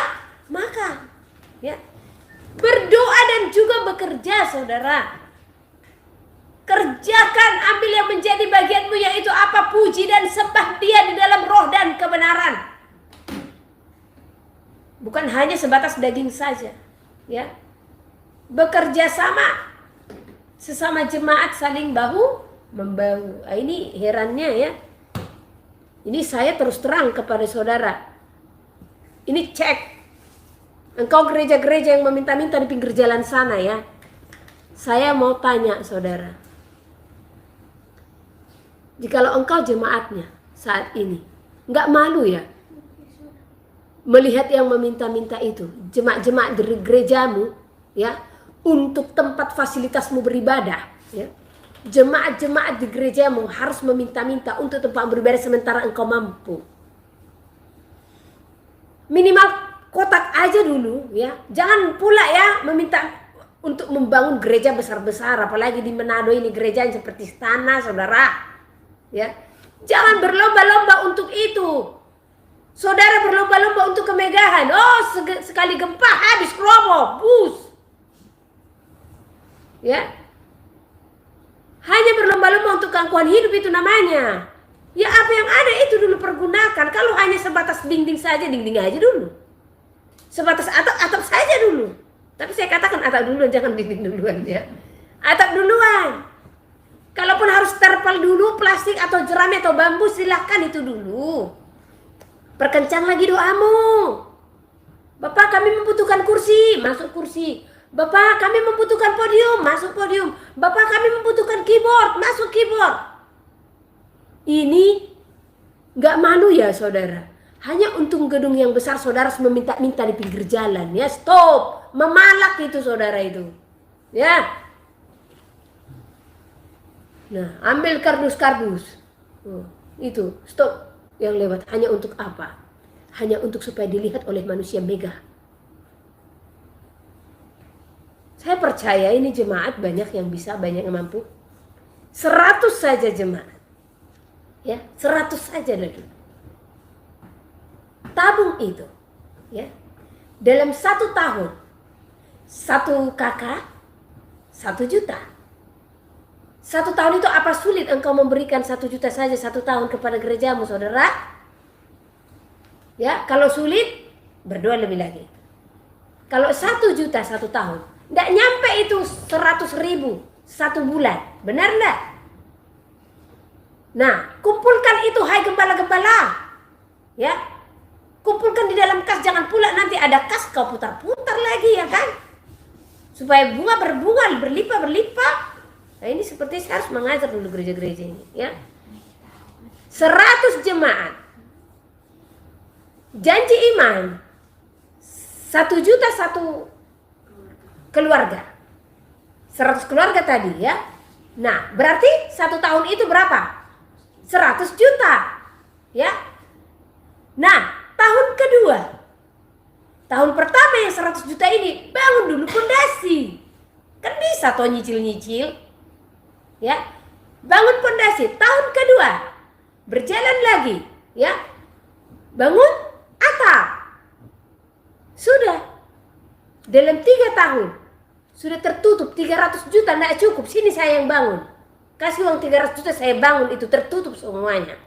S1: makan. Ya. Berdoa dan juga bekerja, saudara. Kerjakan, ambil yang menjadi bagianmu, yaitu apa? Puji dan sembah Dia di dalam roh dan kebenaran. Bukan hanya sebatas daging saja, ya. Bekerja sama sesama jemaat, saling bahu membahu. Ini herannya ya. Ini saya terus terang kepada saudara. Ini cek. Engkau gereja-gereja yang meminta-minta di pinggir jalan sana ya. Saya mau tanya saudara. Jikalau engkau jemaatnya saat ini, nggak malu ya melihat yang meminta-minta itu, jemaat-jemaat dari gerejamu ya, untuk tempat fasilitasmu beribadah ya. Jemaat-jemaat di gerejamu harus meminta-minta untuk tempat beribadah sementara engkau mampu. Minimal kotak aja dulu ya. Jangan pula ya meminta untuk membangun gereja besar-besar, apalagi di Manado ini gereja yang seperti istana, saudara. Ya, jangan berlomba-lomba untuk itu. Saudara berlomba-lomba untuk kemegahan. Oh, sekali gempa habis roboh, bus. Ya, hanya berlomba-lomba untuk keangkuhan hidup itu namanya. Ya, apa yang ada itu dulu pergunakan. Kalau hanya sebatas dinding saja, dinding aja dulu. Sebatas atap saja dulu. Tapi saya katakan atap duluan, jangan dinding duluan ya. Atap duluan. Kalaupun harus terpal dulu, plastik atau jerami atau bambu, silahkan itu dulu. Perkencang lagi doamu. Bapak, kami membutuhkan kursi, masuk kursi. Bapak, kami membutuhkan podium, masuk podium. Bapak, kami membutuhkan keyboard, masuk keyboard. Ini gak malu ya saudara. Hanya untuk gedung yang besar saudara harus meminta-minta di pinggir jalan ya. Stop, memalak itu saudara itu. Ya. Nah, ambil kardus-kardus. Itu, stop. Yang lewat hanya untuk apa? Hanya untuk supaya dilihat oleh manusia mega. Saya percaya ini jemaat banyak yang bisa, banyak yang mampu. 100 saja jemaat. Ya, 100 saja lagi. Tabung itu. Ya. Dalam 1 tahun. 1 kakak 1 juta. 1 tahun itu apa sulit engkau memberikan 1 juta saja 1 tahun kepada gerejamu, saudara? Ya, kalau sulit, berdoa lebih lagi. Kalau 1 juta 1 tahun, tidak nyampe itu 100.000 1 bulan, benar enggak? Nah, kumpulkan itu, hai gembala-gembala. Ya, kumpulkan di dalam kas, jangan pula nanti ada kas kau putar-putar lagi ya kan? Supaya bunga berbunga, berlimpah-berlimpah. Nah, ini seperti saya harus mengajar dulu gereja-gereja ini ya. 100 jemaat. Janji iman 1 juta 1 keluarga. 100 keluarga tadi ya. Nah, berarti 1 tahun itu berapa? 100 juta. Ya. Nah, tahun kedua. Tahun pertama yang 100 juta ini bangun dulu fondasi. Kan bisa toh nyicil-nyicil. Ya, bangun pondasi. Tahun kedua berjalan lagi ya, bangun atap. Sudah dalam 3 tahun sudah tertutup 300 juta, tidak cukup. Sini saya yang bangun, kasih uang 300 juta, saya bangun, itu tertutup semuanya.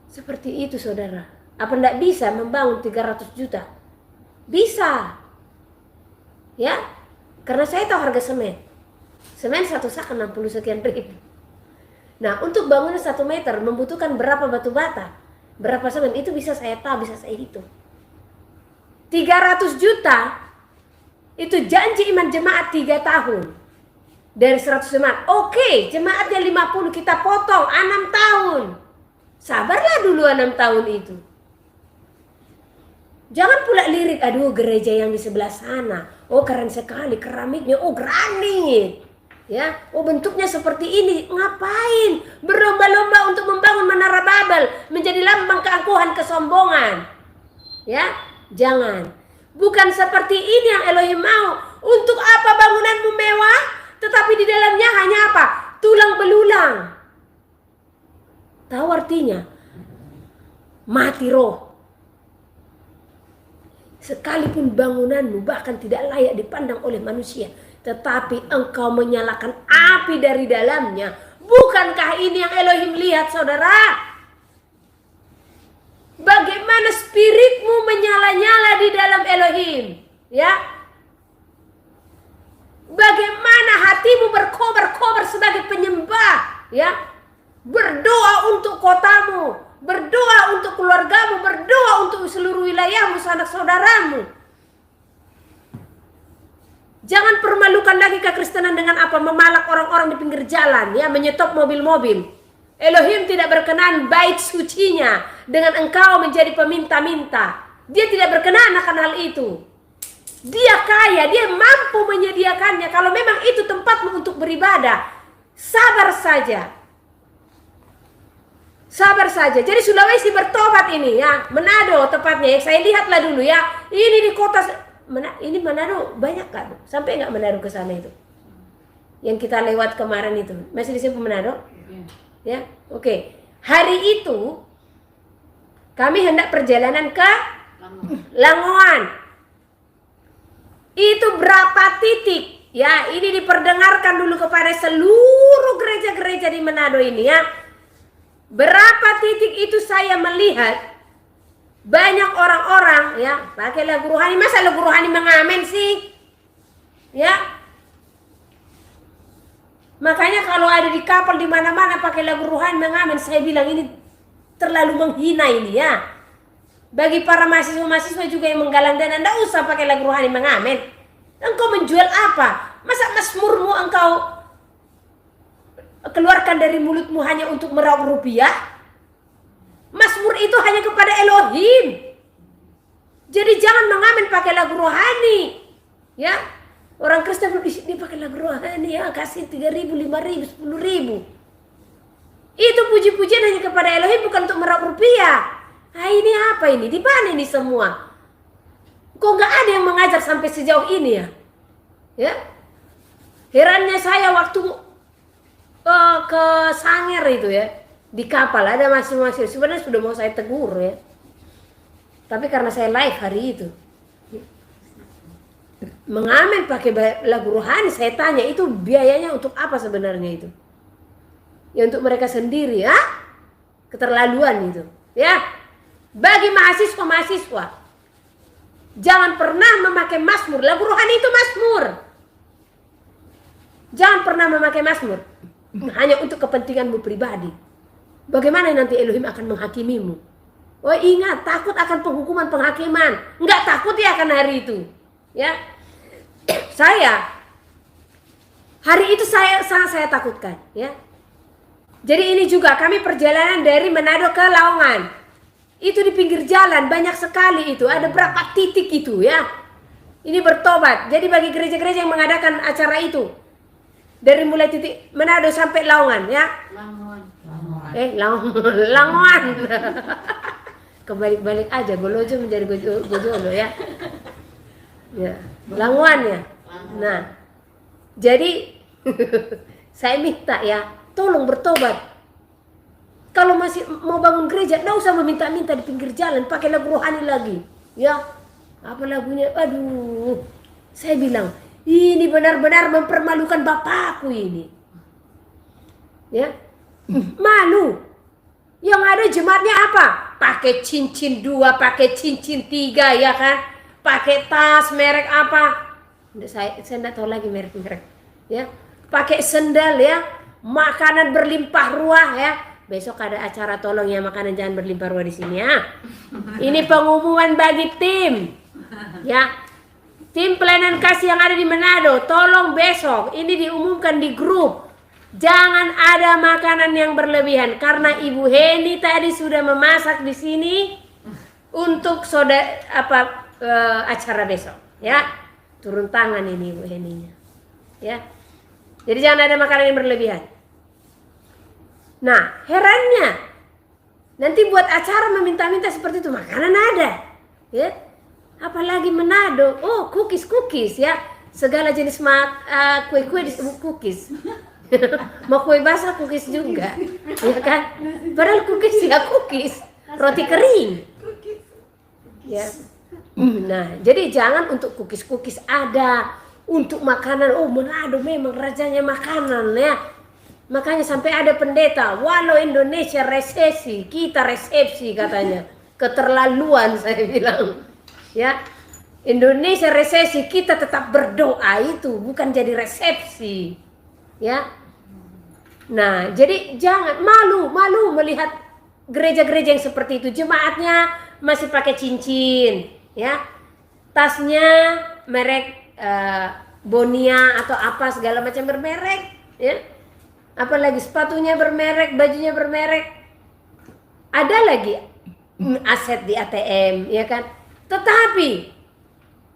S1: Seperti itu saudara. Apa tidak bisa membangun 300 juta? Bisa ya. Karena saya tahu harga semen. Semen 1 sak 60 sekian ribu. Nah, untuk bangunan 1 meter membutuhkan berapa batu bata, berapa semen, itu bisa saya tahu, bisa saya hitung. 300 juta itu janji iman jemaat 3 tahun. Dari 100 jemaat. Oke, jemaatnya 50, kita potong 6 tahun. Sabarlah dulu 6 tahun itu. Jangan pula lirik, aduh gereja yang di sebelah sana, oh keren sekali keramiknya, oh granit, ya, oh bentuknya seperti ini. Ngapain berlomba-lomba untuk membangun Menara Babel menjadi lambang keangkuhan, kesombongan? Ya, jangan. Bukan seperti ini yang Elohim mau. Untuk apa bangunanmu mewah, tetapi di dalamnya hanya apa? Tulang belulang. Tahu artinya? mati roh. Sekalipun bangunanmu bahkan tidak layak dipandang oleh manusia, tetapi engkau menyalakan api dari dalamnya. Bukankah ini yang Elohim lihat, saudara? Bagaimana spiritmu menyala-nyala di dalam Elohim, ya? Bagaimana hatimu berkobar-kobar sebagai penyembah, ya? Berdoa untuk kotamu, berdoa untuk keluargamu, berdoa untuk seluruh wilayahmu, sanak saudaramu. Jangan permalukan lagi kekristenan dengan apa? Memalak orang-orang di pinggir jalan, ya, menyetop mobil-mobil. Elohim tidak berkenan bait sucinya dengan engkau menjadi peminta-minta. Dia tidak berkenan akan hal itu. Dia kaya, dia mampu menyediakannya. Kalau memang itu tempatmu untuk beribadah, sabar saja. Sabar saja. Jadi Sulawesi bertobat ini, ya. Manado tepatnya. Saya lihatlah dulu, ya. Ini di kota ini Manado banyak kan? Sampai nggak Manado ke sana itu? Yang kita lewat kemarin itu. Masih disebut Manado? Ya. Oke. Hari itu kami hendak perjalanan ke Langoan. Itu berapa titik? Ya, ini diperdengarkan dulu kepada seluruh gereja-gereja di Manado ini, ya. Berapa titik itu saya melihat banyak orang-orang, ya, pakai lagu rohani. Masa lagu rohani mengamen sih? Ya. Makanya kalau ada di kapal di mana-mana pakai lagu rohani mengamen, saya bilang ini terlalu menghina ini, ya. Bagi para mahasiswa-mahasiswa juga yang menggalang dana, enggak usah pakai lagu rohani mengamen. Engkau menjual apa? Masa mazmurmu engkau keluarkan dari mulutmu hanya untuk meraup rupiah? Mazmur itu hanya kepada Elohim. Jadi jangan mengamen pakai lagu rohani, ya. Orang Kristen dia pakai lagu rohani, ya, kasih 3.000, 5.000, 10.000. Itu puji-pujian hanya kepada Elohim, bukan untuk meraup rupiah. Nah, ini apa ini? Di mana ini semua? Kok nggak ada yang mengajar sampai sejauh ini, ya? Ya. Herannya saya waktu ke Sanger itu, ya, di kapal ada masing-masing. Sebenarnya sudah mau saya tegur, ya, tapi karena saya live hari itu mengamen pakai lagu rohani, saya tanya itu biayanya untuk apa sebenarnya itu? Ya untuk mereka sendiri, ya. Keterlaluan itu, ya. Bagi mahasiswa-mahasiswa, jangan pernah memakai mazmur. Lagu rohani itu mazmur. Jangan pernah memakai mazmur hanya untuk kepentinganmu pribadi. Bagaimana nanti Elohim akan menghakimimu? Oh, ingat, takut akan penghukuman penghakiman. Enggak takut ya akan hari itu, ya. Saya hari itu sangat saya takutkan, ya. Jadi ini juga kami perjalanan dari Manado ke Laongan. Itu di pinggir jalan banyak sekali itu, ada berapa titik itu, ya. Ini bertobat. Jadi bagi gereja-gereja yang mengadakan acara itu, dari mulai titik Manado sampai Laongan, ya. Langoan. Kebalik-balik aja, Golojo menjadi Gojolo, ya. Ya, Langoan, ya. Nah, jadi saya minta, ya, tolong bertobat. Kalau masih mau bangun gereja, nggak usah meminta-minta di pinggir jalan, pakai lagu rohani lagi, ya. Apa lagunya? Aduh, saya bilang ini benar-benar mempermalukan bapakku ini, ya. Malu. Yang ada jemaatnya apa? Pakai cincin 2, pakai cincin 3, ya kan? Pakai tas merek apa? Saya nggak tahu lagi merek-merek, ya. Pakai sendal, ya. Makanan berlimpah ruah, ya. Besok ada acara, tolong ya, makanan jangan berlimpah ruah di sini, ya. Ini pengumuman bagi tim, ya. Tim pelayanan kasih yang ada di Manado, tolong besok ini diumumkan di grup. Jangan ada makanan yang berlebihan karena Ibu Heni tadi sudah memasak di sini untuk acara besok, ya. Turun tangan ini Ibu Heninya, ya. Jadi jangan ada makanan yang berlebihan. Nah, herannya nanti buat acara meminta-minta seperti itu, makanan ada, ya. Apalagi Manado, oh cookies, ya. Segala jenis kue-kue disebut cookies. Mau kue basah cookies juga, ya kan? Padahal cookies ya cookies. roti kering. Ya. Nah, jadi jangan untuk cookies ada, untuk makanan. Oh, Manado memang rajanya makanan ya. Makanya sampai ada pendeta, walau Indonesia resesi, kita resepsi katanya. Keterlaluan saya bilang. Ya. Indonesia resesi, kita tetap berdoa, itu bukan jadi resepsi. Ya. Nah, jadi jangan malu melihat gereja-gereja yang seperti itu. Jemaatnya masih pakai cincin, ya. Tasnya merek Bonia atau apa segala macam bermerek, ya. Apalagi sepatunya bermerek, bajunya bermerek. Ada lagi aset di ATM, ya kan? Tetapi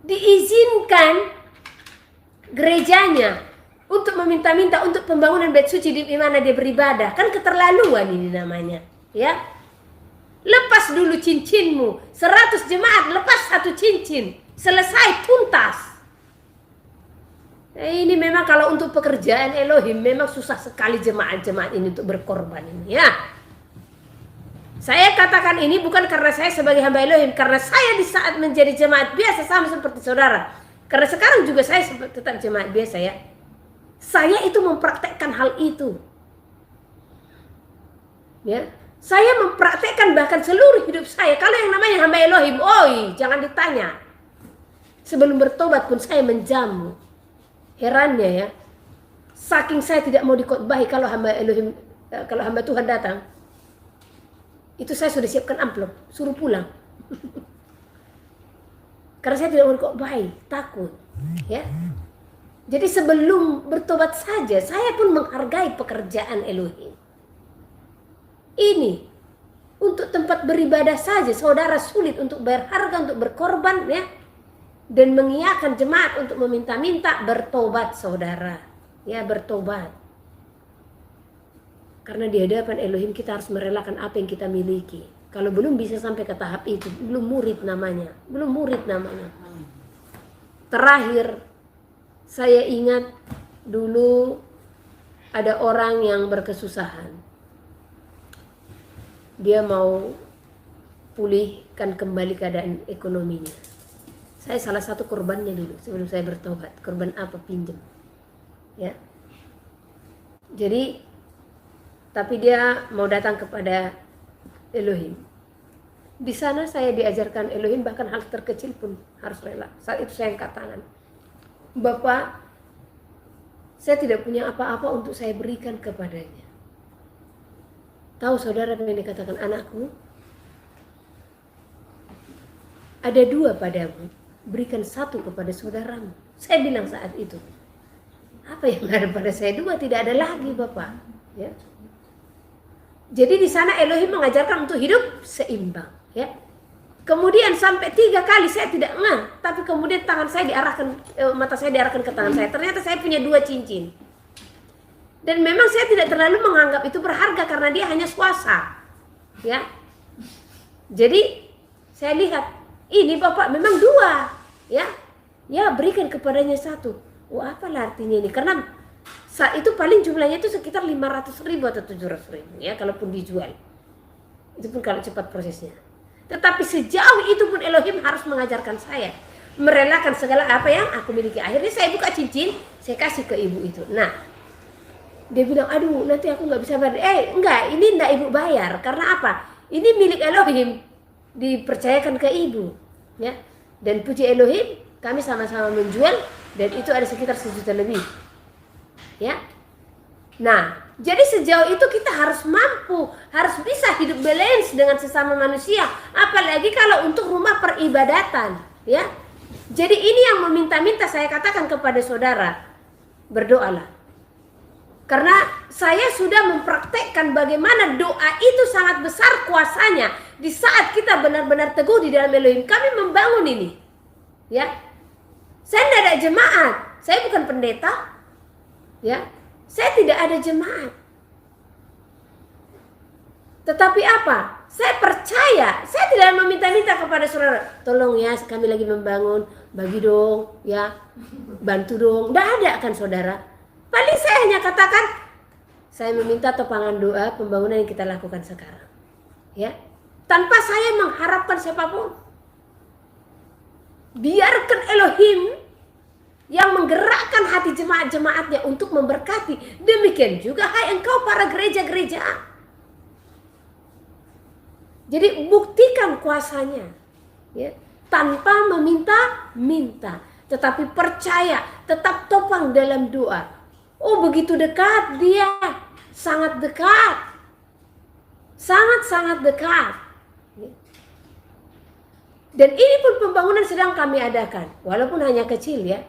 S1: diizinkan gerejanya untuk meminta-minta untuk pembangunan bait suci di mana dia beribadah. Kan keterlaluan ini namanya, ya. Lepas dulu cincinmu, 100 jemaat lepas 1 cincin, selesai tuntas. Ini memang kalau untuk pekerjaan Elohim memang susah sekali jemaat-jemaat ini untuk berkorban ini, ya. Saya katakan ini bukan karena saya sebagai hamba Elohim, karena saya di saat menjadi jemaat biasa sama seperti saudara. Karena sekarang juga saya tetap jemaat biasa, ya. Saya itu mempraktekkan hal itu, ya. Saya mempraktekkan bahkan seluruh hidup saya. Kalau yang namanya hamba Elohim, jangan ditanya. Sebelum bertobat pun saya menjamu. Herannya, ya, saking saya tidak mau dikhotbahi kalau hamba Elohim, kalau hamba Tuhan datang, itu saya sudah siapkan amplop, suruh pulang. Karena saya tidak mau dikhotbahi, takut, ya. Jadi sebelum bertobat saja, saya pun menghargai pekerjaan Elohim. Ini, untuk tempat beribadah saja, saudara sulit untuk bayar harga, untuk berkorban, ya. Dan mengiyakan jemaat untuk meminta-minta, bertobat saudara. Ya, bertobat. Karena di hadapan Elohim kita harus merelakan apa yang kita miliki. Kalau belum bisa sampai ke tahap itu, belum murid namanya. Terakhir, saya ingat dulu ada orang yang berkesusahan. Dia mau pulihkan kembali keadaan ekonominya. Saya salah satu korbannya dulu sebelum saya bertobat. Korban apa? Pinjam. Ya. Jadi, tapi dia mau datang kepada Elohim. Di sana saya diajarkan Elohim, bahkan hal terkecil pun harus rela. Saat itu saya angkat tangan. Bapak, saya tidak punya apa-apa untuk saya berikan kepadanya. Tahu saudara apa yang dikatakan anakku? Ada 2 padamu, berikan 1 kepada saudaramu. Saya bilang saat itu, apa yang ada pada saya 2 tidak ada lagi, Bapak. Ya. Jadi di sana Elohim mengajarkan untuk hidup seimbang. Ya. Kemudian sampai 3 kali saya tidak ngeh, tapi kemudian tangan saya diarahkan, mata saya diarahkan ke tangan saya. Ternyata saya punya 2 cincin. Dan memang saya tidak terlalu menganggap itu berharga karena dia hanya swasta. Ya. Jadi saya lihat, ini Bapak memang 2. Ya. Ya, berikan kepadanya 1. Apalah artinya ini? Karena saat itu paling jumlahnya itu sekitar 500.000 atau 700.000, ya, kalaupun dijual. Itu pun kalau cepat prosesnya. Tetapi sejauh itu pun Elohim harus mengajarkan saya merelakan segala apa yang aku miliki. Akhirnya saya buka cincin, saya kasih ke ibu itu. Nah, dia bilang, aduh nanti aku nggak bisa bayar. Enggak, ini enggak ibu bayar. Karena apa? Ini milik Elohim, dipercayakan ke ibu. Ya. Dan puji Elohim, kami sama-sama menjual, dan itu ada sekitar 1 juta lebih. Ya. Nah, jadi sejauh itu kita harus mampu, harus bisa hidup balance dengan sesama manusia, apalagi kalau untuk rumah peribadatan, ya. Jadi ini yang meminta-minta saya katakan kepada saudara, berdoalah. Karena saya sudah mempraktekkan bagaimana doa itu sangat besar kuasanya di saat kita benar-benar teguh di dalam Elohim. Kami membangun ini, ya. Saya tidak ada jemaat, saya bukan pendeta, ya. Saya tidak ada jemaat. Tetapi apa? Saya percaya, saya tidak meminta-minta kepada saudara, tolong ya kami lagi membangun, bagi dong, ya, bantu dong. Tidak ada kan saudara. Paling saya hanya katakan, saya meminta topangan doa pembangunan yang kita lakukan sekarang. Ya, tanpa saya mengharapkan siapapun. Biarkan Elohim yang menggerakkan hati jemaat-jemaatnya untuk memberkati. Demikian juga hai engkau para gereja-gereja. Jadi buktikan kuasanya, ya, tanpa meminta-minta, tetapi percaya, tetap topang dalam doa. Oh, begitu dekat dia, sangat dekat, sangat-sangat dekat. Dan ini pun pembangunan sedang kami adakan, walaupun hanya kecil ya.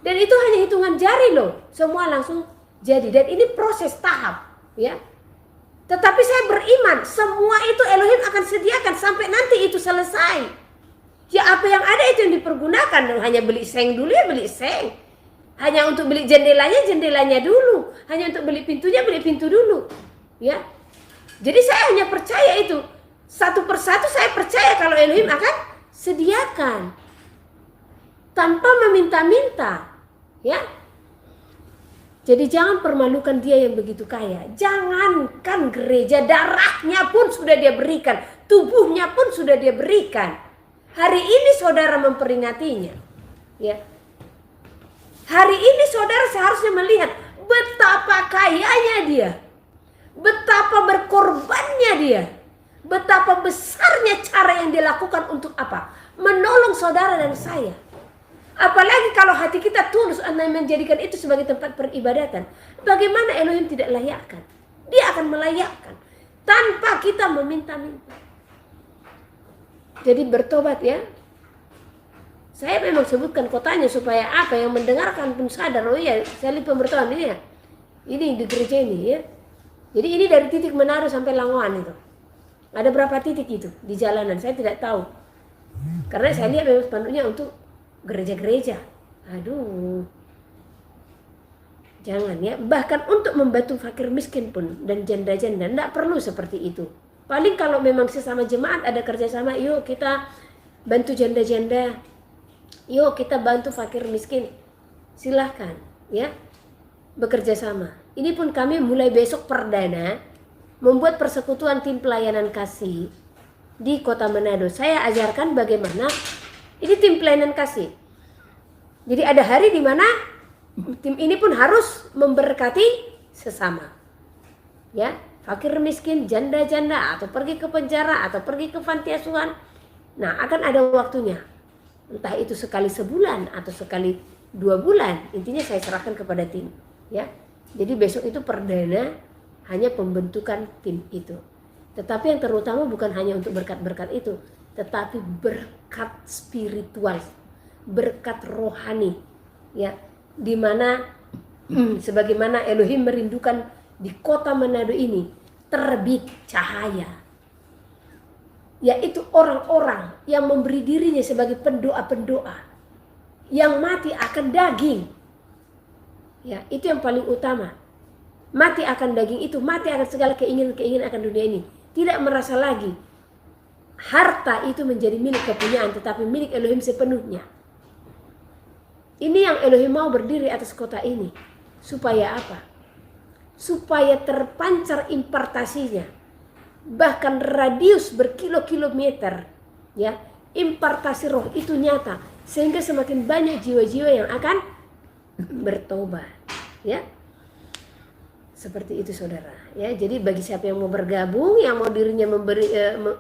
S1: Dan itu hanya hitungan jari loh, semua langsung jadi. Dan ini proses tahap, ya. Tetapi saya beriman, semua itu Elohim akan sediakan sampai nanti itu selesai. Ya apa yang ada itu yang dipergunakan. Hanya beli seng dulu ya beli seng. Hanya untuk beli jendelanya dulu. Hanya untuk beli pintunya beli pintu dulu. Ya. Jadi saya hanya percaya itu. Satu persatu saya percaya kalau Elohim akan sediakan. Tanpa meminta-minta. Ya. Jadi jangan permalukan dia yang begitu kaya. Jangankan gereja, darahnya pun sudah dia berikan. Tubuhnya pun sudah dia berikan. Hari ini saudara memperingatinya. Ya. Hari ini saudara seharusnya melihat betapa kayanya dia. Betapa berkorbannya dia. Betapa besarnya cara yang dilakukan untuk apa? Menolong saudara dan saya. Apalagi kalau hati kita tulus menjadikan itu sebagai tempat peribadatan. Bagaimana Elohim tidak layakkan? Dia akan melayakkan. Tanpa kita meminta-minta. Jadi bertobat ya. Saya memang sebutkan kotanya supaya apa yang mendengarkan pun sadar. Oh iya, saya lihat pemberitahuan ini ya. Ini di gereja ini ya. Jadi ini dari titik Manado sampai Langoan itu. Ada berapa titik itu di jalanan? Saya tidak tahu. Karena saya lihat memang spanduknya untuk gereja-gereja. Aduh. Jangan ya. Bahkan untuk membantu fakir miskin pun dan janda-janda. Tidak perlu seperti itu. Paling kalau memang sesama jemaat ada kerjasama. Yuk kita bantu janda-janda. Yuk kita bantu fakir miskin. Silahkan ya. Bekerja sama. Ini pun kami mulai besok perdana. Membuat persekutuan tim pelayanan kasih. Di kota Manado. Saya ajarkan bagaimana. Ini tim pelayanan kasih. Jadi ada hari di mana tim ini pun harus memberkati sesama. Ya, fakir miskin, janda-janda atau pergi ke penjara atau pergi ke panti asuhan. Nah, akan ada waktunya. Entah itu sekali sebulan atau sekali 2 bulan. Intinya saya serahkan kepada tim, ya. Jadi besok itu perdana hanya pembentukan tim itu. Tetapi yang terutama bukan hanya untuk berkat-berkat itu, tetapi berkat spiritual, berkat rohani, ya, di mana sebagaimana Elohim merindukan di kota Manado ini terbit cahaya, yaitu orang-orang yang memberi dirinya sebagai pendoa-pendoa, yang mati akan daging, ya, itu yang paling utama. Mati akan daging itu, mati akan segala keinginan-keinginan akan dunia ini, tidak merasa lagi harta itu menjadi milik kepunyaan, tetapi milik Elohim sepenuhnya. Ini yang Elohim mau berdiri atas kota ini. Supaya apa? Supaya terpancar impartasinya. Bahkan radius berkilo-kilometer. Ya, impartasi roh itu nyata. Sehingga semakin banyak jiwa-jiwa yang akan bertobat. Ya. Seperti itu saudara, ya. Jadi bagi siapa yang mau bergabung, yang mau dirinya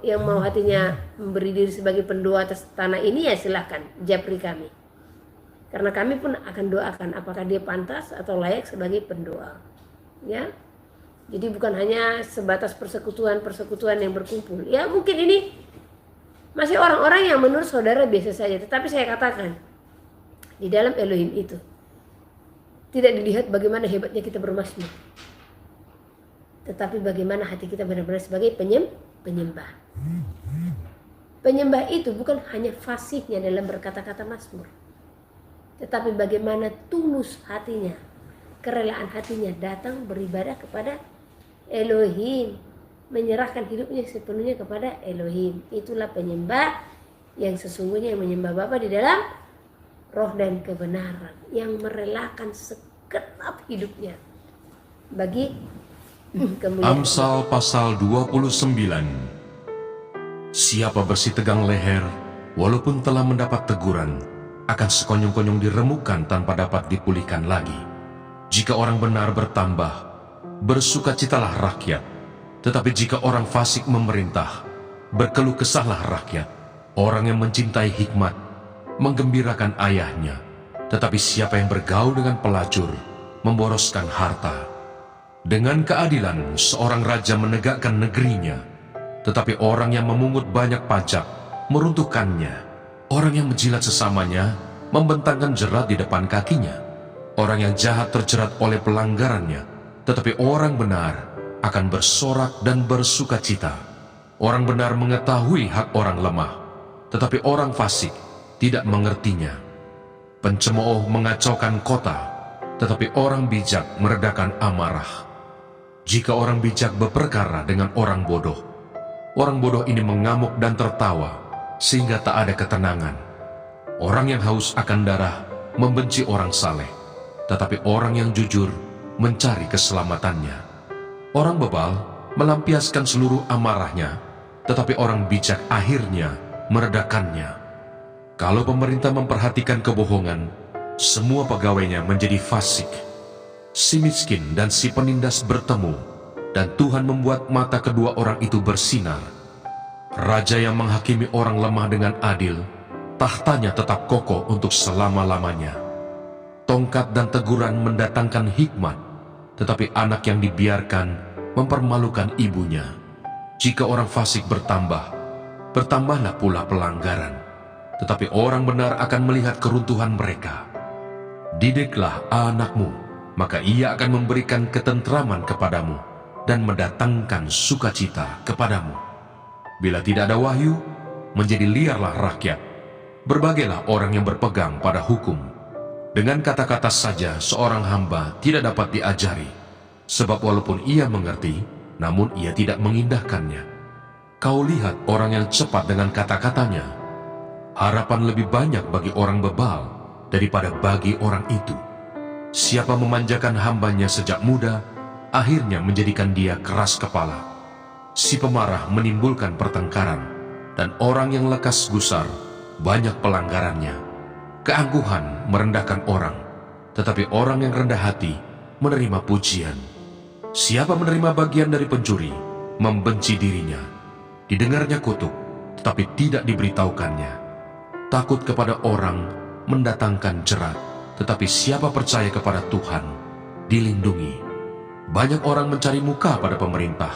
S1: yang mau hatinya memberi diri sebagai pendoa atas tanah ini, ya silahkan japri kami. Karena kami pun akan doakan apakah dia pantas atau layak sebagai pendoa, ya. Jadi bukan hanya sebatas persekutuan yang berkumpul. Ya mungkin ini masih orang-orang yang menurut saudara biasa saja, tetapi saya katakan di dalam Elohim itu tidak dilihat bagaimana hebatnya kita bermazmur, tetapi bagaimana hati kita benar-benar sebagai penyembah. Penyembah itu bukan hanya fasihnya dalam berkata-kata mazmur, tetapi bagaimana tulus hatinya, kerelaan hatinya datang beribadah kepada Elohim, menyerahkan hidupnya sepenuhnya kepada Elohim. Itulah penyembah yang sesungguhnya, yang menyembah Bapa di dalam roh dan kebenaran, yang merelakan segenap hidupnya bagi kemuliaan.
S2: Amsal pasal 29. Siapa bersih tegang leher, walaupun telah mendapat teguran, akan sekonyong-konyong diremukkan tanpa dapat dipulihkan lagi. Jika orang benar bertambah, bersukacitalah rakyat. Tetapi jika orang fasik memerintah, berkeluh kesahlah rakyat. Orang yang mencintai hikmat, menggembirakan ayahnya. Tetapi siapa yang bergaul dengan pelacur, memboroskan harta. Dengan keadilan, seorang raja menegakkan negerinya. Tetapi orang yang memungut banyak pajak, meruntuhkannya. Orang yang menjilat sesamanya, membentangkan jerat di depan kakinya. Orang yang jahat terjerat oleh pelanggarannya, tetapi orang benar akan bersorak dan bersukacita. Orang benar mengetahui hak orang lemah, tetapi orang fasik tidak mengertinya. Pencemooh mengacaukan kota, tetapi orang bijak meredakan amarah. Jika orang bijak berperkara dengan orang bodoh ini mengamuk dan tertawa, sehingga tak ada ketenangan. Orang yang haus akan darah membenci orang saleh, tetapi orang yang jujur mencari keselamatannya. Orang bebal melampiaskan seluruh amarahnya, tetapi orang bijak akhirnya meredakannya. Kalau pemerintah memperhatikan kebohongan, semua pegawainya menjadi fasik. Si miskin dan si penindas bertemu, dan Tuhan membuat mata kedua orang itu bersinar. Raja yang menghakimi orang lemah dengan adil, tahtanya tetap kokoh untuk selama-lamanya. Tongkat dan teguran mendatangkan hikmat, tetapi anak yang dibiarkan mempermalukan ibunya. Jika orang fasik bertambah, bertambahlah pula pelanggaran, tetapi orang benar akan melihat keruntuhan mereka. Didiklah anakmu, maka ia akan memberikan ketentraman kepadamu dan mendatangkan sukacita kepadamu. Bila tidak ada wahyu, menjadi liarlah rakyat. Berbagailah orang yang berpegang pada hukum. Dengan kata-kata saja seorang hamba tidak dapat diajari, sebab walaupun ia mengerti, namun ia tidak mengindahkannya. Kau lihat orang yang cepat dengan kata-katanya. Harapan lebih banyak bagi orang bebal daripada bagi orang itu. Siapa memanjakan hambanya sejak muda, akhirnya menjadikan dia keras kepala. Si pemarah menimbulkan pertengkaran, dan orang yang lekas gusar banyak pelanggarannya. Keangkuhan merendahkan orang, tetapi orang yang rendah hati menerima pujian. Siapa menerima bagian dari pencuri, membenci dirinya. Didengarnya kutuk, tetapi tidak diberitahukannya. Takut kepada orang mendatangkan jerat, tetapi siapa percaya kepada Tuhan, dilindungi. Banyak orang mencari muka pada pemerintah,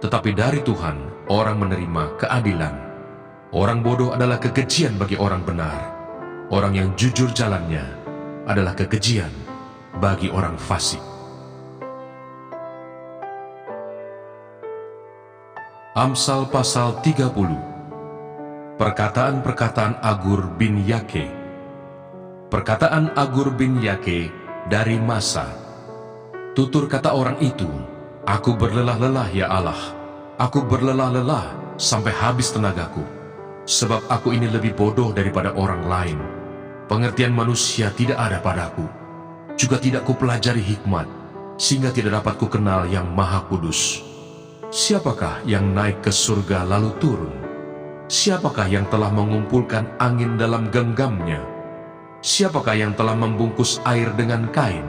S2: tetapi dari Tuhan orang menerima keadilan. Orang bodoh adalah kekejian bagi orang benar. Orang yang jujur jalannya adalah kekejian bagi orang fasik. Amsal pasal 30. Perkataan-perkataan Agur bin Yake. Perkataan Agur bin Yake dari Masa. Tutur kata orang itu, aku berlelah-lelah ya Allah, aku berlelah-lelah sampai habis tenagaku, sebab aku ini lebih bodoh daripada orang lain. Pengertian manusia tidak ada padaku, juga tidak kupelajari hikmat, sehingga tidak dapat kukenal yang Maha Kudus. Siapakah yang naik ke surga lalu turun? Siapakah yang telah mengumpulkan angin dalam genggamnya? Siapakah yang telah membungkus air dengan kain?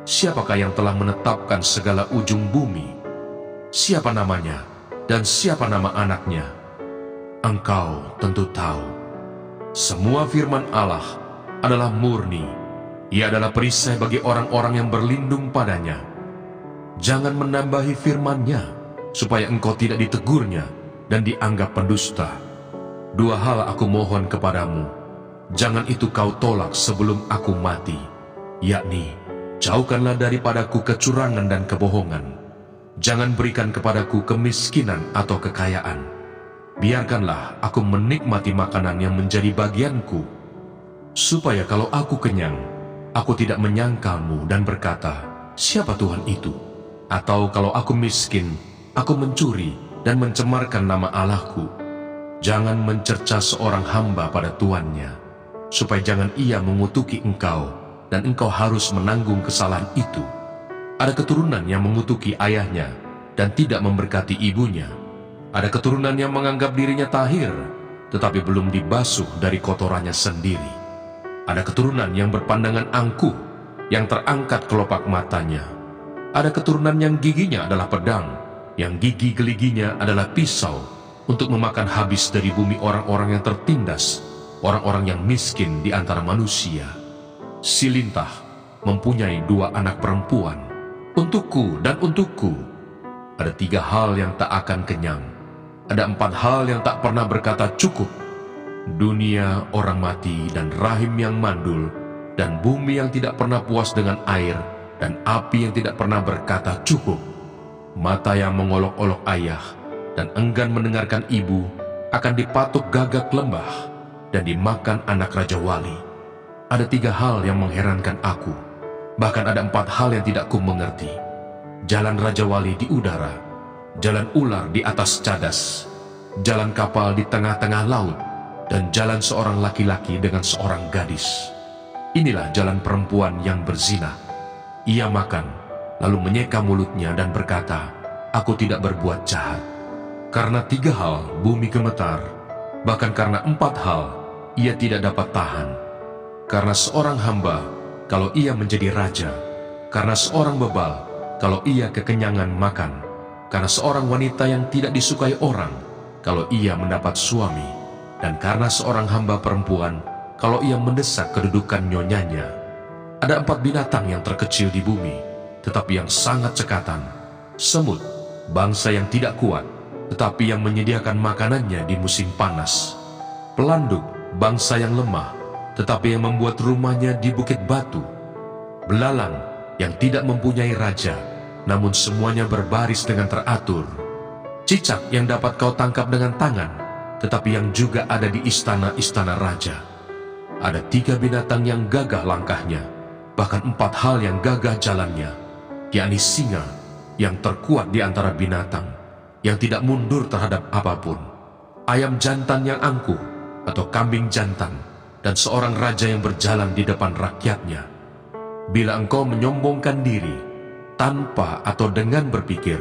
S2: Siapakah yang telah menetapkan segala ujung bumi? Siapa namanya dan siapa nama anaknya? Engkau tentu tahu. Semua firman Allah adalah murni. Ia adalah perisai bagi orang-orang yang berlindung padanya. Jangan menambahi firman-Nya, supaya engkau tidak ditegurnya dan dianggap pendusta. Dua hal aku mohon kepadamu, jangan itu kau tolak sebelum aku mati, yakni, jauhkanlah daripadaku kecurangan dan kebohongan. Jangan berikan kepadaku kemiskinan atau kekayaan. Biarkanlah aku menikmati makanan yang menjadi bagianku, supaya kalau aku kenyang, aku tidak menyangkalmu dan berkata, siapa Tuhan itu? Atau kalau aku miskin, aku mencuri dan mencemarkan nama Allahku. Jangan mencerca seorang hamba pada tuannya, supaya jangan ia mengutuki engkau, dan engkau harus menanggung kesalahan itu. Ada keturunan yang mengutuki ayahnya dan tidak memberkati ibunya. Ada keturunan yang menganggap dirinya tahir, tetapi belum dibasuh dari kotorannya sendiri. Ada keturunan yang berpandangan angkuh, yang terangkat kelopak matanya. Ada keturunan yang giginya adalah pedang, yang gigi geliginya adalah pisau, untuk memakan habis dari bumi orang-orang yang tertindas, orang-orang yang miskin di antara manusia. Si lintah mempunyai 2 anak perempuan, untukku dan untukku. Ada 3 hal yang tak akan kenyang. Ada 4 hal yang tak pernah berkata cukup. Dunia, orang mati, dan rahim yang mandul, dan bumi yang tidak pernah puas dengan air, dan api yang tidak pernah berkata cukup. Mata yang mengolok-olok ayah, dan enggan mendengarkan ibu, akan dipatuk gagak lembah, dan dimakan anak Raja Wali. Ada 3 hal yang mengherankan aku, bahkan ada 4 hal yang tidak ku mengerti. Jalan Raja Wali di udara, jalan ular di atas cadas, jalan kapal di tengah-tengah laut, dan jalan seorang laki-laki dengan seorang gadis. Inilah jalan perempuan yang berzina. Ia makan, lalu menyeka mulutnya dan berkata, "Aku tidak berbuat jahat." Karena 3 hal bumi gemetar, bahkan karena 4 hal ia tidak dapat tahan. Karena seorang hamba, kalau ia menjadi raja, karena seorang bebal, kalau ia kekenyangan makan, karena seorang wanita yang tidak disukai orang, kalau ia mendapat suami, dan karena seorang hamba perempuan, kalau ia mendesak kedudukan nyonyanya. Ada 4 binatang yang terkecil di bumi, tetapi yang sangat cekatan. Semut, bangsa yang tidak kuat, tetapi yang menyediakan makanannya di musim panas. Pelanduk, bangsa yang lemah, tetapi yang membuat rumahnya di bukit batu. Belalang, yang tidak mempunyai raja, namun semuanya berbaris dengan teratur. Cicak yang dapat kau tangkap dengan tangan, tetapi yang juga ada di istana-istana raja. Ada 3 binatang yang gagah langkahnya, bahkan 4 hal yang gagah jalannya, yakni singa yang terkuat di antara binatang, yang tidak mundur terhadap apapun, ayam jantan yang angkuh atau kambing jantan, dan seorang raja yang berjalan di depan rakyatnya. Bila engkau menyombongkan diri, tanpa atau dengan berpikir,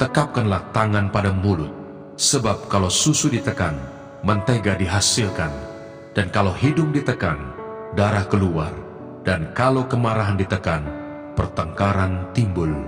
S2: tekapkanlah tangan pada mulut, sebab kalau susu ditekan, mentega dihasilkan, dan kalau hidung ditekan, darah keluar, dan kalau kemarahan ditekan, pertengkaran timbul.